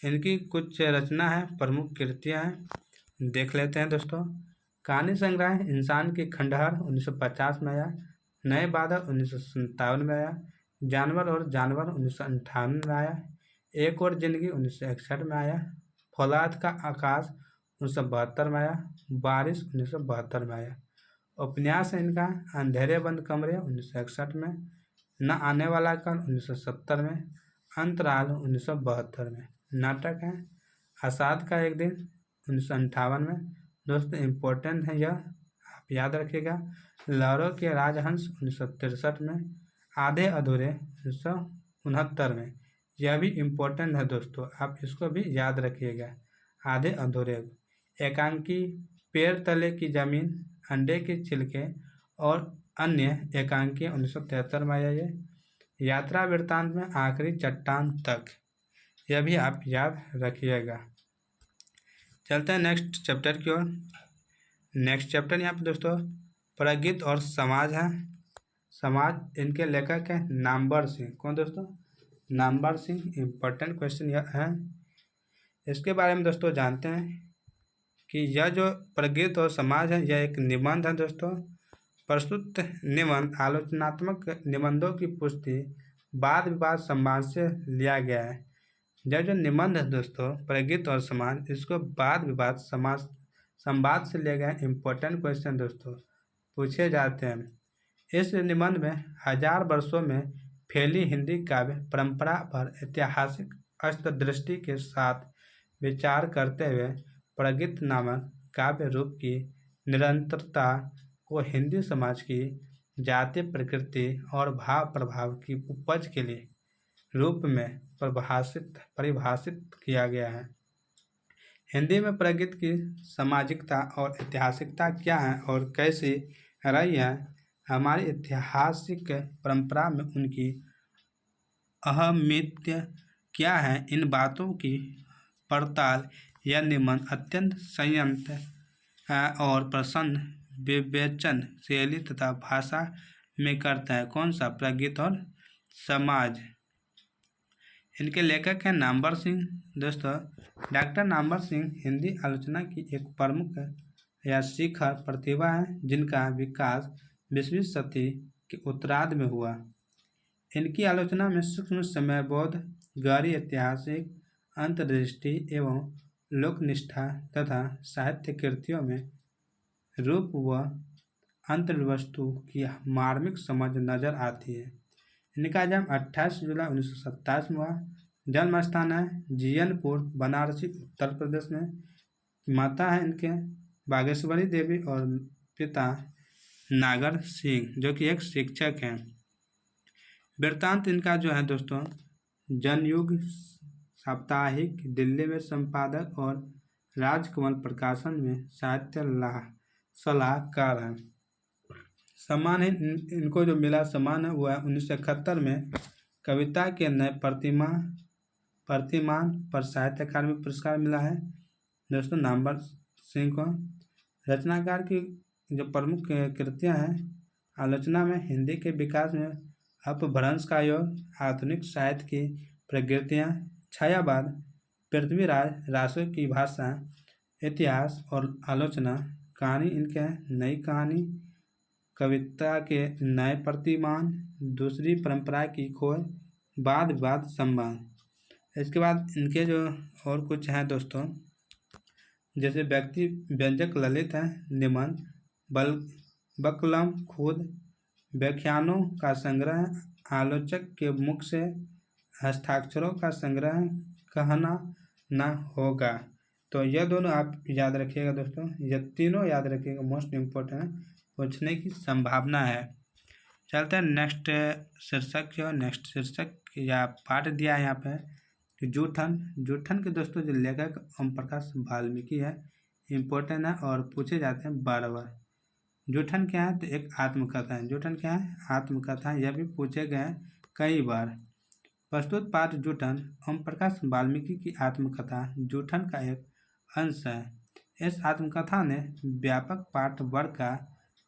S1: इनकी कुछ रचना है, प्रमुख कृतियाँ हैं, देख लेते हैं दोस्तों। कहानी संग्रह इंसान की खंडहर 1950 में आया, नए बादल 1957 में आया, जानवर और जानवर 1958 में आया, एक और जिंदगी 1961 में आया, फौलाद का आकाश 1972 में आया, बारिश 1972 में आया। उपन्यास है इनका अंधेरे बंद कमरे 1961 में, न आने वाला कल 1970 में, अंतराल 1972 में। नाटक है आज़ाद का एक दिन 1958 में। दोस्तों इम्पोर्टेंट है यह, आप याद रखिएगा। लहरों के राजहंस 1963 में, आधे अधूरे 1969 में। यह भी इम्पोर्टेंट है दोस्तों, आप इसको भी याद रखिएगा। आधे अधूरे, एकांकी, पेड़ तले की जमीन, अंडे के छिलके और अन्य एकांकी 1973 में आया ये। यात्रा वृत्तांत में आखिरी चट्टान तक, यह भी आप याद रखिएगा। चलते हैं नेक्स्ट चैप्टर की ओर। नेक्स्ट चैप्टर यहाँ पे दोस्तों प्रगीत और समाज है। समाज, इनके लेखक है नामवर सिंह। कौन दोस्तों? नामवर सिंह। इम्पोर्टेंट क्वेश्चन यह है, इसके बारे में दोस्तों जानते हैं कि यह जो प्रगीत और समाज है, यह एक निबंध है दोस्तों। प्रस्तुत निबंध आलोचनात्मक निबंधों की पुष्टि वाद विवाद संवाद से लिया गया है। यह जो निबंध है दोस्तों प्रगीत और समाज, इसको वाद विवाद समाज संवाद से लिया गया है। इम्पोर्टेंट क्वेश्चन दोस्तों पूछे जाते हैं। इस निबंध में 1000 वर्षों में फैली हिंदी काव्य परंपरा पर ऐतिहासिक अंतर्दृष्टि के साथ विचार करते हुए प्रगीत नामक काव्य रूप की निरंतरता को हिंदी समाज की जातीय प्रकृति और भाव प्रभाव की उपज के लिए रूप में परिभाषित किया गया है। हिंदी में प्रगीत की सामाजिकता और ऐतिहासिकता क्या है और कैसी रही है, हमारी ऐतिहासिक परंपरा में उनकी अहमियत क्या है, इन बातों की पड़ताल यह निबंध अत्यंत संयंत्र और प्रसन्न विवेचन शैली तथा भाषा में करता है। कौन सा? प्रगीत और समाज। इनके लेखक हैं नामवर सिंह। दोस्तों डॉक्टर नामवर सिंह हिंदी आलोचना की एक प्रमुख या शिखर प्रतिभा है, जिनका विकास 20वीं सदी के उत्तरार्ध में हुआ। इनकी आलोचना में सूक्ष्म समयबोध, गहरी ऐतिहासिक अंतर्दृष्टि एवं लोकनिष्ठा तथा साहित्य कृतियों में रूप व अंतर्वस्तु की मार्मिक समझ नजर आती है। इनका जन्म 28 जुलाई 1927 में हुआ। जन्म स्थान है जीयनपुर, बनारसी, उत्तर प्रदेश में। माता है इनके बागेश्वरी देवी और पिता नागर सिंह, जो कि एक शिक्षक हैं। वृत्तांत इनका जो है दोस्तों जनयुग साप्ताहिक, दिल्ली में संपादक और राजकमल प्रकाशन में साहित्य सलाहकार हैं। सम्मान इनको जो मिला सम्मान है वो है 1971 में कविता के नए प्रतिमान पर साहित्य अकादमी पुरस्कार मिला है दोस्तों नामवर सिंह को। रचनाकार की जो प्रमुख कृतियाँ हैं, आलोचना में हिंदी के विकास में अपभ्रंश का योग, आधुनिक साहित्य की प्रकृतियाँ, छायावाद, पृथ्वीराज रासो की भाषा, इतिहास और आलोचना, कहानी इनके नई कहानी, कविता के नए प्रतिमान, दूसरी परंपरा की खोज, वाद विवाद संवाद। इसके बाद इनके जो और कुछ हैं दोस्तों, जैसे व्यक्ति व्यंजक ललित है निबंध, बकलम खुद, व्याख्यानों का संग्रह, आलोचक के मुख से हस्ताक्षरों का संग्रह, कहना ना होगा। तो यह दोनों आप याद रखिएगा दोस्तों, यह तीनों याद रखिएगा, मोस्ट इम्पोर्टेंट है, पूछने की संभावना है। चलते हैं नेक्स्ट शीर्षक की ओर। नेक्स्ट शीर्षक या पाठ दिया है यहाँ पे कि जूठन के दोस्तों जो लेखक ओम प्रकाश वाल्मीकि है, इम्पोर्टेंट है और पूछे जाते हैं बार बार। जूठन क्या है? तो एक आत्मकथा है। जूठन क्या है? आत्मकथा है। यह भी पूछे गए हैं कई बार। प्रस्तुत पाठ जूठन ओम प्रकाश वाल्मीकि की आत्मकथा जूठन का एक अंश है। इस आत्मकथा ने व्यापक पाठ वर्ग का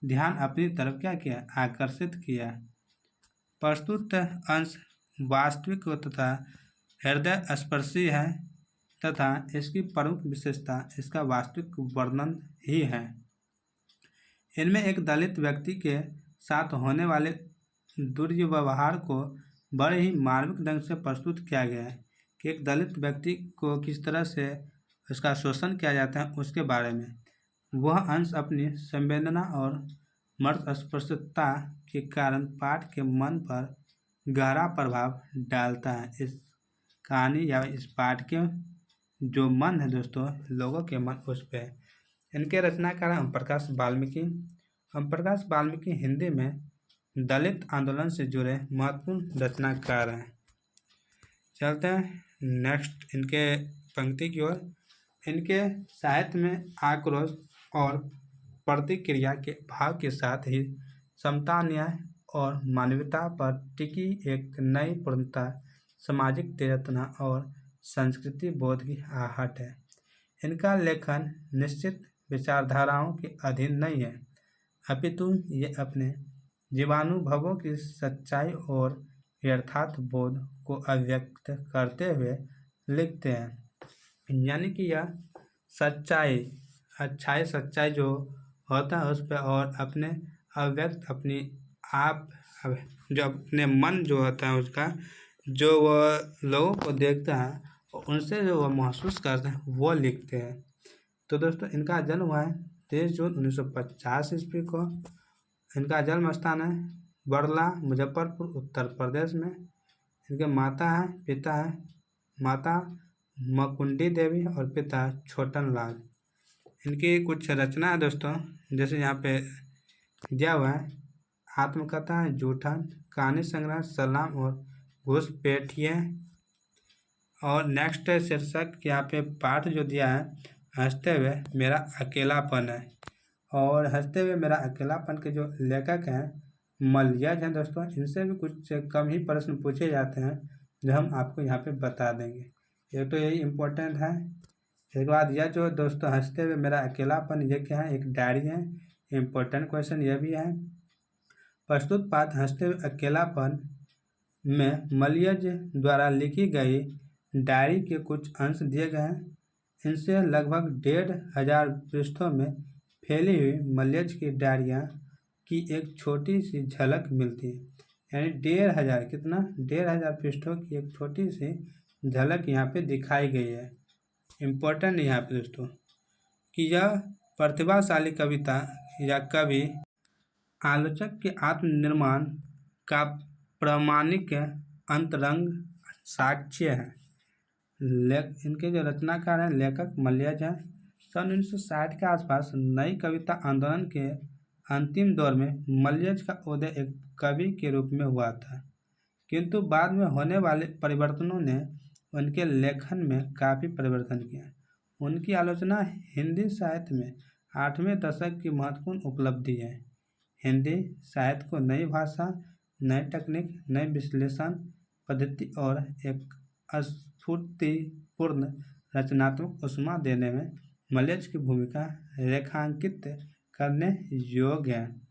S1: ध्यान अपनी तरफ क्या किया, आकर्षित किया। प्रस्तुत अंश वास्तविक तथा हृदय स्पर्शी है तथा इसकी प्रमुख विशेषता इसका वास्तविक वर्णन ही है। इनमें एक दलित व्यक्ति के साथ होने वाले दुर्व्यवहार को बड़े ही मार्मिक ढंग से प्रस्तुत किया गया है कि एक दलित व्यक्ति को किस तरह से उसका शोषण किया जाता है उसके बारे में। वह अंश अपनी संवेदना और मर्मस्पर्शिता के कारण पाठ के मन पर गहरा प्रभाव डालता है। इस कहानी या इस पाठ के जो मन है दोस्तों, लोगों के मन उस पर। इनके रचनाकार ओम प्रकाश वाल्मीकि। ओम प्रकाश वाल्मीकि हिंदी में दलित आंदोलन से जुड़े महत्वपूर्ण रचनाकार हैं। चलते हैं नेक्स्ट इनके पंक्ति की ओर। इनके साहित्य में आक्रोश और प्रतिक्रिया के भाव के साथ ही समता, न्याय और मानवता पर टिकी एक नई पूर्णता, सामाजिक चेतना और संस्कृति बोध की आहट है। इनका लेखन निश्चित विचारधाराओं के अधीन नहीं है, अपितु ये अपने जीवानुभवों की सच्चाई और यथार्थ बोध को अभिव्यक्त करते हुए लिखते हैं। यानी कि यह सच्चाई, अच्छाई, सच्चाई जो होता है उस पर और अपने अभिव्यक्त अपनी आप जो अपने मन जो होता है उसका जो वह लोगों को देखता है और उनसे जो वह महसूस करते हैं वो लिखते हैं। तो दोस्तों इनका जन्म हुआ है 23 जून 1950 ईस्वी को। इनका जन्म स्थान है बड़ला, मुजफ्फरपुर, उत्तर प्रदेश में। इनके माता है, पिता है, माता मकुंडी देवी और पिता छोटन लाल। इनकी कुछ रचना है दोस्तों, जैसे यहाँ पे दिया हुआ है। आत्मकथा है जूठन, कहानी संग्रह सलाम और घुसपैठिए। और नेक्स्ट शीर्षक यहाँ पे पाठ जो दिया है हंसते हुए मेरा अकेलापन है। और हंसते हुए मेरा अकेलापन के जो लेखक हैं मलयज हैं दोस्तों। इनसे भी कुछ कम ही प्रश्न पूछे जाते हैं जो हम आपको यहाँ पे बता देंगे। एक तो यही इम्पोर्टेंट है। इसके बाद यह जो दोस्तों हंसते हुए मेरा अकेलापन, ये क्या है, एक डायरी है। इम्पोर्टेंट क्वेश्चन यह भी है। प्रस्तुत पाठ हंसते हुए अकेलापन में मलयज द्वारा लिखी गई डायरी के कुछ अंश दिए गए हैं। इनसे लगभग 1500 पृष्ठों में फैली हुई मलयज की डायरियाँ की एक छोटी सी झलक मिलती है। यानी 1500 कितना 1500 पृष्ठों की एक छोटी सी झलक यहाँ पे दिखाई गई है। इम्पोर्टेंट यहाँ पे दोस्तों कि यह प्रतिभाशाली कविता या कवि आलोचक के आत्मनिर्माण का प्रामाणिक अंतरंग साक्ष्य है। इनके जो रचनाकार हैं लेखक मलयज हैं। सन 1960 के आसपास नई कविता आंदोलन के अंतिम दौर में मलयज का उदय एक कवि के रूप में हुआ था, किंतु बाद में होने वाले परिवर्तनों ने उनके लेखन में काफ़ी परिवर्तन किया। उनकी आलोचना हिंदी साहित्य में 8वें दशक की महत्वपूर्ण उपलब्धि है। हिंदी साहित्य को नई भाषा, नई तकनीक, नई विश्लेषण पद्धति और एक स्फूर्तिपूर्ण रचनात्मक ऊष्मा देने में मलयज की भूमिका रेखांकित करने योग्य है।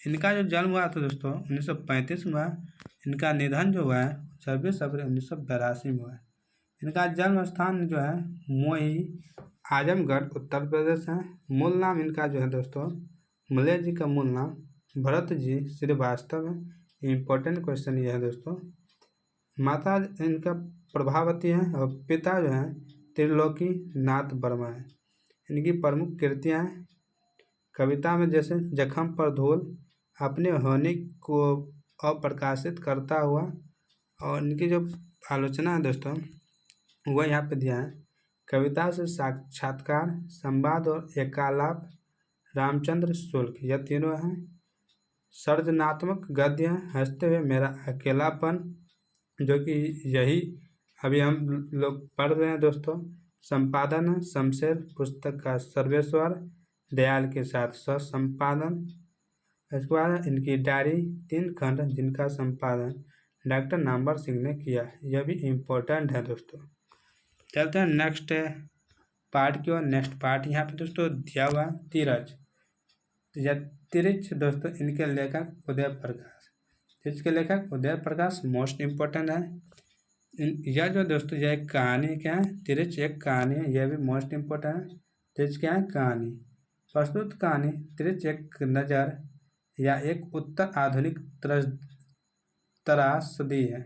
S1: इनका जो जन्म हुआ था दोस्तों 1935 में हुआ। इनका निधन जो हुआ है 26 अप्रैल 1982 में हुआ है। इनका जन्म स्थान जो है मोही, आजमगढ़, उत्तर प्रदेश है। मूल नाम इनका जो है दोस्तों, मलयज जी का मूल नाम भरत जी श्रीवास्तव है। इम्पोर्टेंट क्वेश्चन ये है दोस्तों। माता इनका प्रभावती है और पिता जो है त्रिलोकी नाथ वर्मा है। इनकी प्रमुख कृतियाँ हैं कविता में जैसे जख्म पर धूल, अपने होने को अप्रकाशित करता हुआ। और इनकी जो आलोचना है दोस्तों वह यहाँ पे दिया है। कविता से साक्षात्कार, संवाद और एकालाप, रामचंद्र शुक्ल, यह तीनों हैं। सृजनात्मक गद्य हंसते हुए मेरा अकेलापन, जो कि यही अभी हम लोग पढ़ रहे हैं दोस्तों। संपादन है शमशेर, पुस्तक का सर्वेश्वर दयाल के साथ संपादन। इसके बाद इनकी डायरी 3 खंड जिनका संपादन डॉक्टर नामवर सिंह ने किया। यह भी इम्पोर्टेंट है दोस्तों। चलते हैं नेक्स्ट पार्ट की ओर। नेक्स्ट पार्ट यहाँ पे दोस्तों दिया हुआ है धीरज। या तिरछ दोस्तों इनके लेखक उदय प्रकाश। तिरछ के लेखक उदय प्रकाश मोस्ट इम्पोर्टेंट है। यह जो दोस्तों यह एक कहानी क्या है, तिरछ एक कहानी है, यह भी मोस्ट इम्पोर्टेंट है। तिरछ क्या है, कहानी। प्रस्तुत कहानी तिरछ एक नज़र या एक उत्तर आधुनिक त्रासदी है।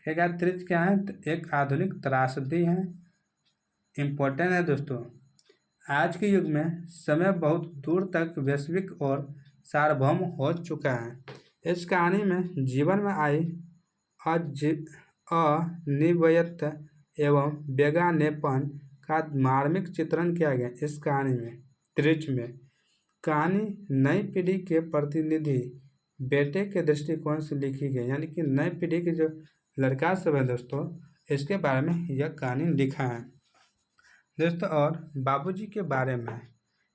S1: क्या तिरछ क्या है, तो एक आधुनिक त्रासदी है, इम्पोर्टेंट है दोस्तों। आज के युग में समय बहुत दूर तक वैश्विक और सार्वभौम हो चुका है। इस कहानी में जीवन में आई अनिवार्यता एवं बेगानेपन का मार्मिक चित्रण किया गया। इस कहानी में तिरछ में कहानी नई पीढ़ी के प्रतिनिधि बेटे के दृष्टिकोण से लिखी गई, यानी कि नई पीढ़ी के जो लड़का सब है दोस्तों, इसके बारे में यह कहानी लिखा है दोस्तों। और बाबूजी के बारे में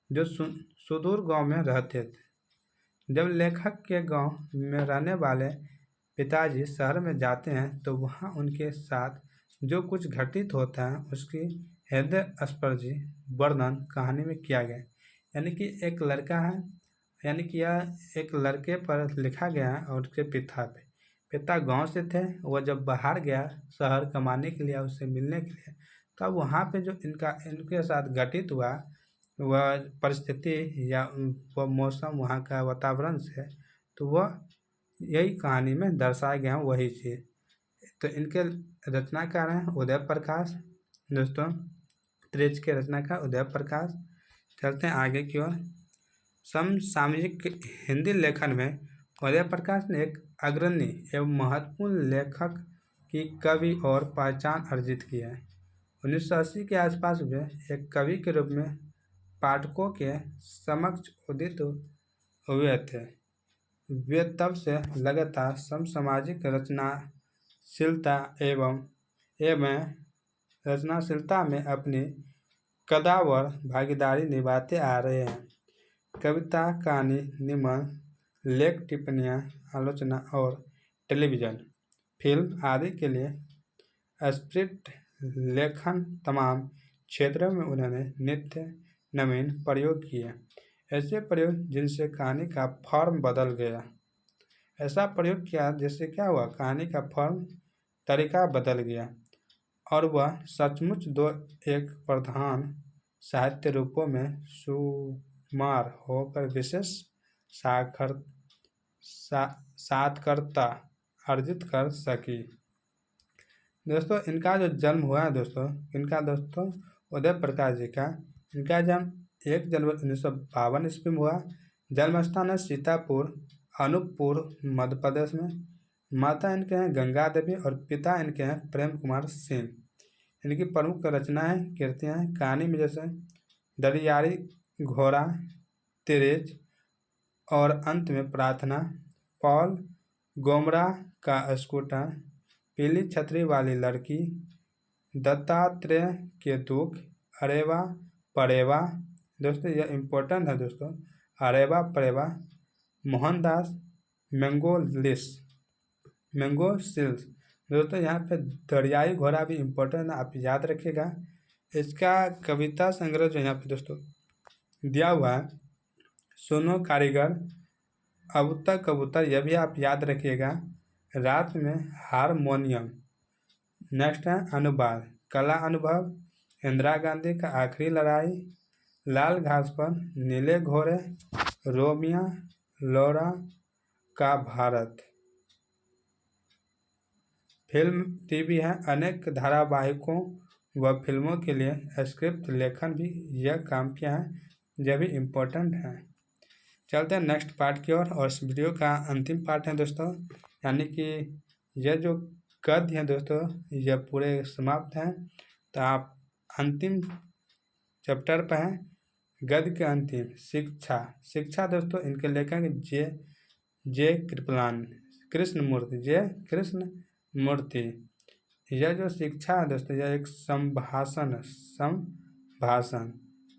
S1: जो सुदूर गांव में रहते थे। जब लेखक के गांव में रहने वाले पिताजी शहर में जाते हैं तो वहां उनके साथ जो कुछ घटित होता है उसकी हृदयस्पर्शी वर्णन कहानी में किया गया। यानी कि एक लड़का है, यानी कि यह एक लड़के पर लिखा गया है और उसके पिता गांव से थे। वह जब बाहर गया शहर कमाने के लिए, उससे मिलने के लिए, तब वहाँ पे जो इनके साथ घटित हुआ वह परिस्थिति या वह मौसम, वहाँ का वातावरण से, तो वह यही कहानी में दर्शाया गया वही चीज़। तो इनके रचनाकार हैं उदय प्रकाश दोस्तों, तिरछ के रचनाकार उदय प्रकाश। चलते हैं आगे की ओर। समसामयिक हिंदी लेखन में उदय प्रकाश ने एक अग्रणी एवं महत्वपूर्ण लेखक की कवि और पहचान अर्जित की है। 1980 के आसपास वे एक कवि के रूप में पाठकों के समक्ष उदित हुए थे। वे तब से लगातार समसामाजिक रचनाशीलता रचनाशीलता में अपनी कदावर भागीदारी निभाते आ रहे हैं। कविता, कहानी, निबंध, लेख, टिप्पणियाँ, आलोचना और टेलीविज़न, फिल्म आदि के लिए स्क्रिप्ट लेखन तमाम क्षेत्रों में उन्होंने नित्य नवीन प्रयोग किए। ऐसे प्रयोग जिनसे कहानी का फॉर्म बदल गया। ऐसा प्रयोग किया जिससे क्या हुआ, कहानी का फॉर्म, तरीका बदल गया और वह सचमुच दो एक प्रधान साहित्य रूपों में शुमार होकर विशेष सार्थकता अर्जित कर सकी। दोस्तों इनका जो जन्म हुआ है दोस्तों, इनका दोस्तों उदय प्रकाश जी का, इनका जन्म 1 जनवरी 1952 ईस्वी में हुआ। जन्म स्थान है सीतापुर, अनूपपुर, मध्य प्रदेश में। माता इनके हैं गंगा देवी और पिता इनके हैं प्रेम कुमार सिंह। इनकी प्रमुख रचनाएं, कृतियाँ हैं कहानी में जैसे दरियाई घोड़ा, तिरछ और अंत में प्रार्थना, पॉल गोमरा का स्कूटर, पीली छतरी वाली लड़की, दत्तात्रेय के दुख, अरेवा परेवा। दोस्तों यह इम्पोर्टेंट है दोस्तों, अरेवा परेवा, मोहनदास, मैंगो सिल्स। दोस्तों यहाँ पे दरियाई घोड़ा भी इम्पोर्टेंट है, आप याद रखिएगा। इसका कविता संग्रह जो यहाँ पे दोस्तों दिया हुआ है, सुनो कारीगर, अब तक कबूतर, यह भी आप याद रखिएगा। रात में हारमोनियम। नेक्स्ट है अनुवाद, कला अनुभव, इंदिरा गांधी का आखिरी लड़ाई, लाल घास पर नीले घोड़े, रोमिया लौरा का भारत। फिल्म, टीवी है, अनेक धारावाहिकों व फिल्मों के लिए स्क्रिप्ट लेखन भी यह काम किया है, यह भी इम्पोर्टेंट है। चलते हैं नेक्स्ट पार्ट की ओर, और इस वीडियो का अंतिम पार्ट है दोस्तों, यानी कि यह जो गद्य है दोस्तों यह पूरे समाप्त हैं। तो आप अंतिम चैप्टर पर हैं, गद्य के अंतिम शिक्षा दोस्तों इनके लेखक जे कृष्णमूर्ति। यह जो शिक्षा है दोस्तों, यह एक संभाषण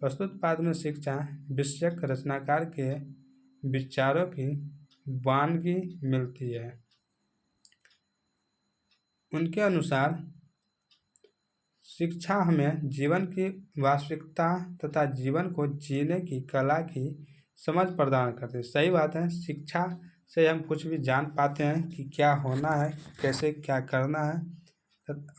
S1: प्रस्तुत पाठ में शिक्षा विषयक रचनाकार के विचारों की वानगी मिलती है। उनके अनुसार शिक्षा हमें जीवन की वास्तविकता तथा जीवन को जीने की कला की समझ प्रदान करती है। सही बात है, शिक्षा से हम कुछ भी जान पाते हैं कि क्या होना है, कैसे क्या करना है,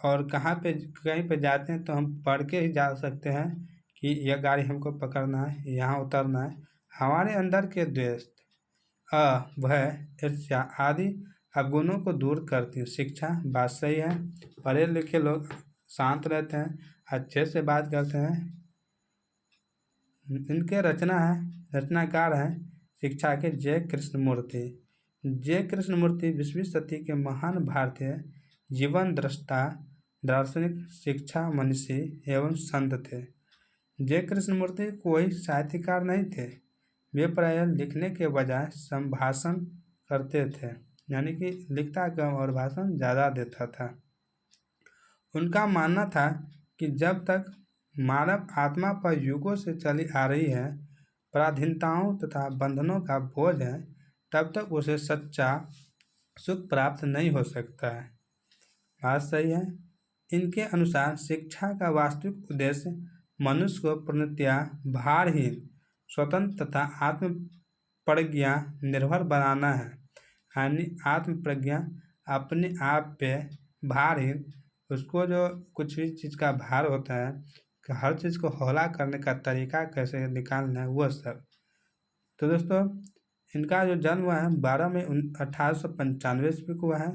S1: और कहाँ पे कहीं पे जाते हैं तो हम पढ़ के ही जा सकते हैं कि यह गाड़ी हमको पकड़ना है, यहाँ उतरना है। हमारे अंदर के द्वेष, भय, ईर्ष्या आदि अवगुणों को दूर करती है शिक्षा। बात सही है। पढ़े लिखे लोग शांत रहते हैं, अच्छे से बात करते हैं। इनके रचनाकार हैं शिक्षा के जय कृष्णमूर्ति। जय कृष्णमूर्ति 20वीं सदी के महान भारतीय जीवन दृष्टा, दार्शनिक, शिक्षा मनीषी एवं संत थे। जय कृष्णमूर्ति कोई साहित्यकार नहीं थे। वे प्रायः लिखने के बजाय संभाषण करते थे, यानी कि लिखता कम और भाषण ज़्यादा देता था। उनका मानना था कि जब तक मानव आत्मा पर युगों से चली आ रही है, पराधीनताओं तथा बंधनों का बोझ है, तब तक उसे सच्चा सुख प्राप्त नहीं हो सकता है। बात सही है। इनके अनुसार शिक्षा का वास्तविक उद्देश्य मनुष्य को पूर्णतया भारहीन, स्वतंत्र तथा आत्म प्रज्ञा निर्भर बनाना है। यानी आत्म प्रज्ञा, अपने आप पे भारहीन, उसको जो कुछ भी चीज़ का भार होता है कि हर चीज़ को हौला करने का तरीका कैसे निकालना है, वह सब। तो दोस्तों, इनका जो जन्म हुआ है 12 मई 1895 ईस्वी को हुआ है।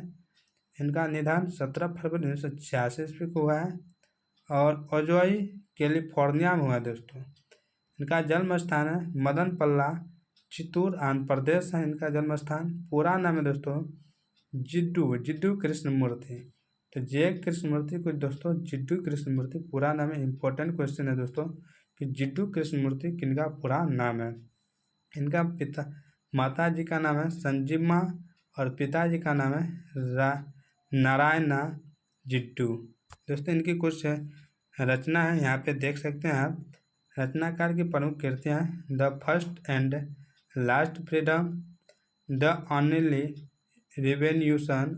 S1: इनका निधन 17 फरवरी 1986 ईस्वी को हुआ है और ओजोई कैलिफोर्निया में हुआ है दोस्तों। इनका जन्म स्थान है मदन पल्ला, चित्तूर, आंध्र प्रदेश है इनका जन्म स्थान। पूरा नाम है दोस्तों जिड्डू कृष्णमूर्ति। तो जय कृष्णमूर्ति को दोस्तों जिड्डू कृष्णमूर्ति पूरा नाम है। इंपॉर्टेंट क्वेश्चन है दोस्तों कि जिड्डू कृष्णमूर्ति किनका पूरा नाम है। इनका माता जी का नाम है संजीमा और पिताजी का नाम है नारायणा जिड्डू। दोस्तों, इनकी कुछ रचना है, यहाँ पे देख सकते हैं आप। रचनाकार की प्रमुख कृतियाँ हैं the first and last freedom, the only revolution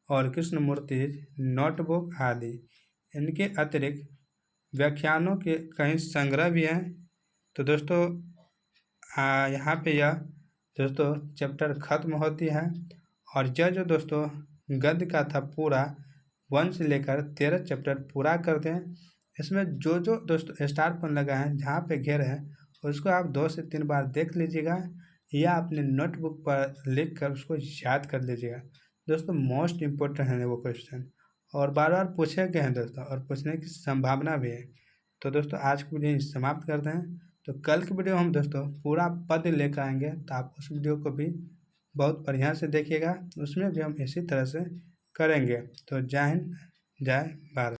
S1: और कृष्णमूर्ति नोटबुक आदि। इनके अतिरिक्त व्याख्यानों के कई संग्रह भी हैं। तो दोस्तों, यहाँ पे यह दोस्तों चैप्टर ख़त्म होती है और यह जो दोस्तों गद्य का था पूरा 1 से लेकर 13 चैप्टर पूरा करते हैं। इसमें जो दोस्तों स्टार पॉइंट लगा है, जहाँ पे घेर है, उसको आप 2 से 3 बार देख लीजिएगा या अपने नोटबुक पर लिख कर उसको याद कर लीजिएगा। दोस्तों, मोस्ट इम्पोर्टेंट है वो क्वेश्चन और बार बार पूछे गए हैं दोस्तों, और पूछने की संभावना भी है। तो दोस्तों, आज की वीडियो समाप्त करते हैं। तो कल की वीडियो हम दोस्तों पूरा पद्य लेकर आएंगे, तो आप उस वीडियो को भी बहुत बढ़िया से देखिएगा। उसमें भी हम इसी तरह से करेंगे। तो जय हिंद, जय भारत।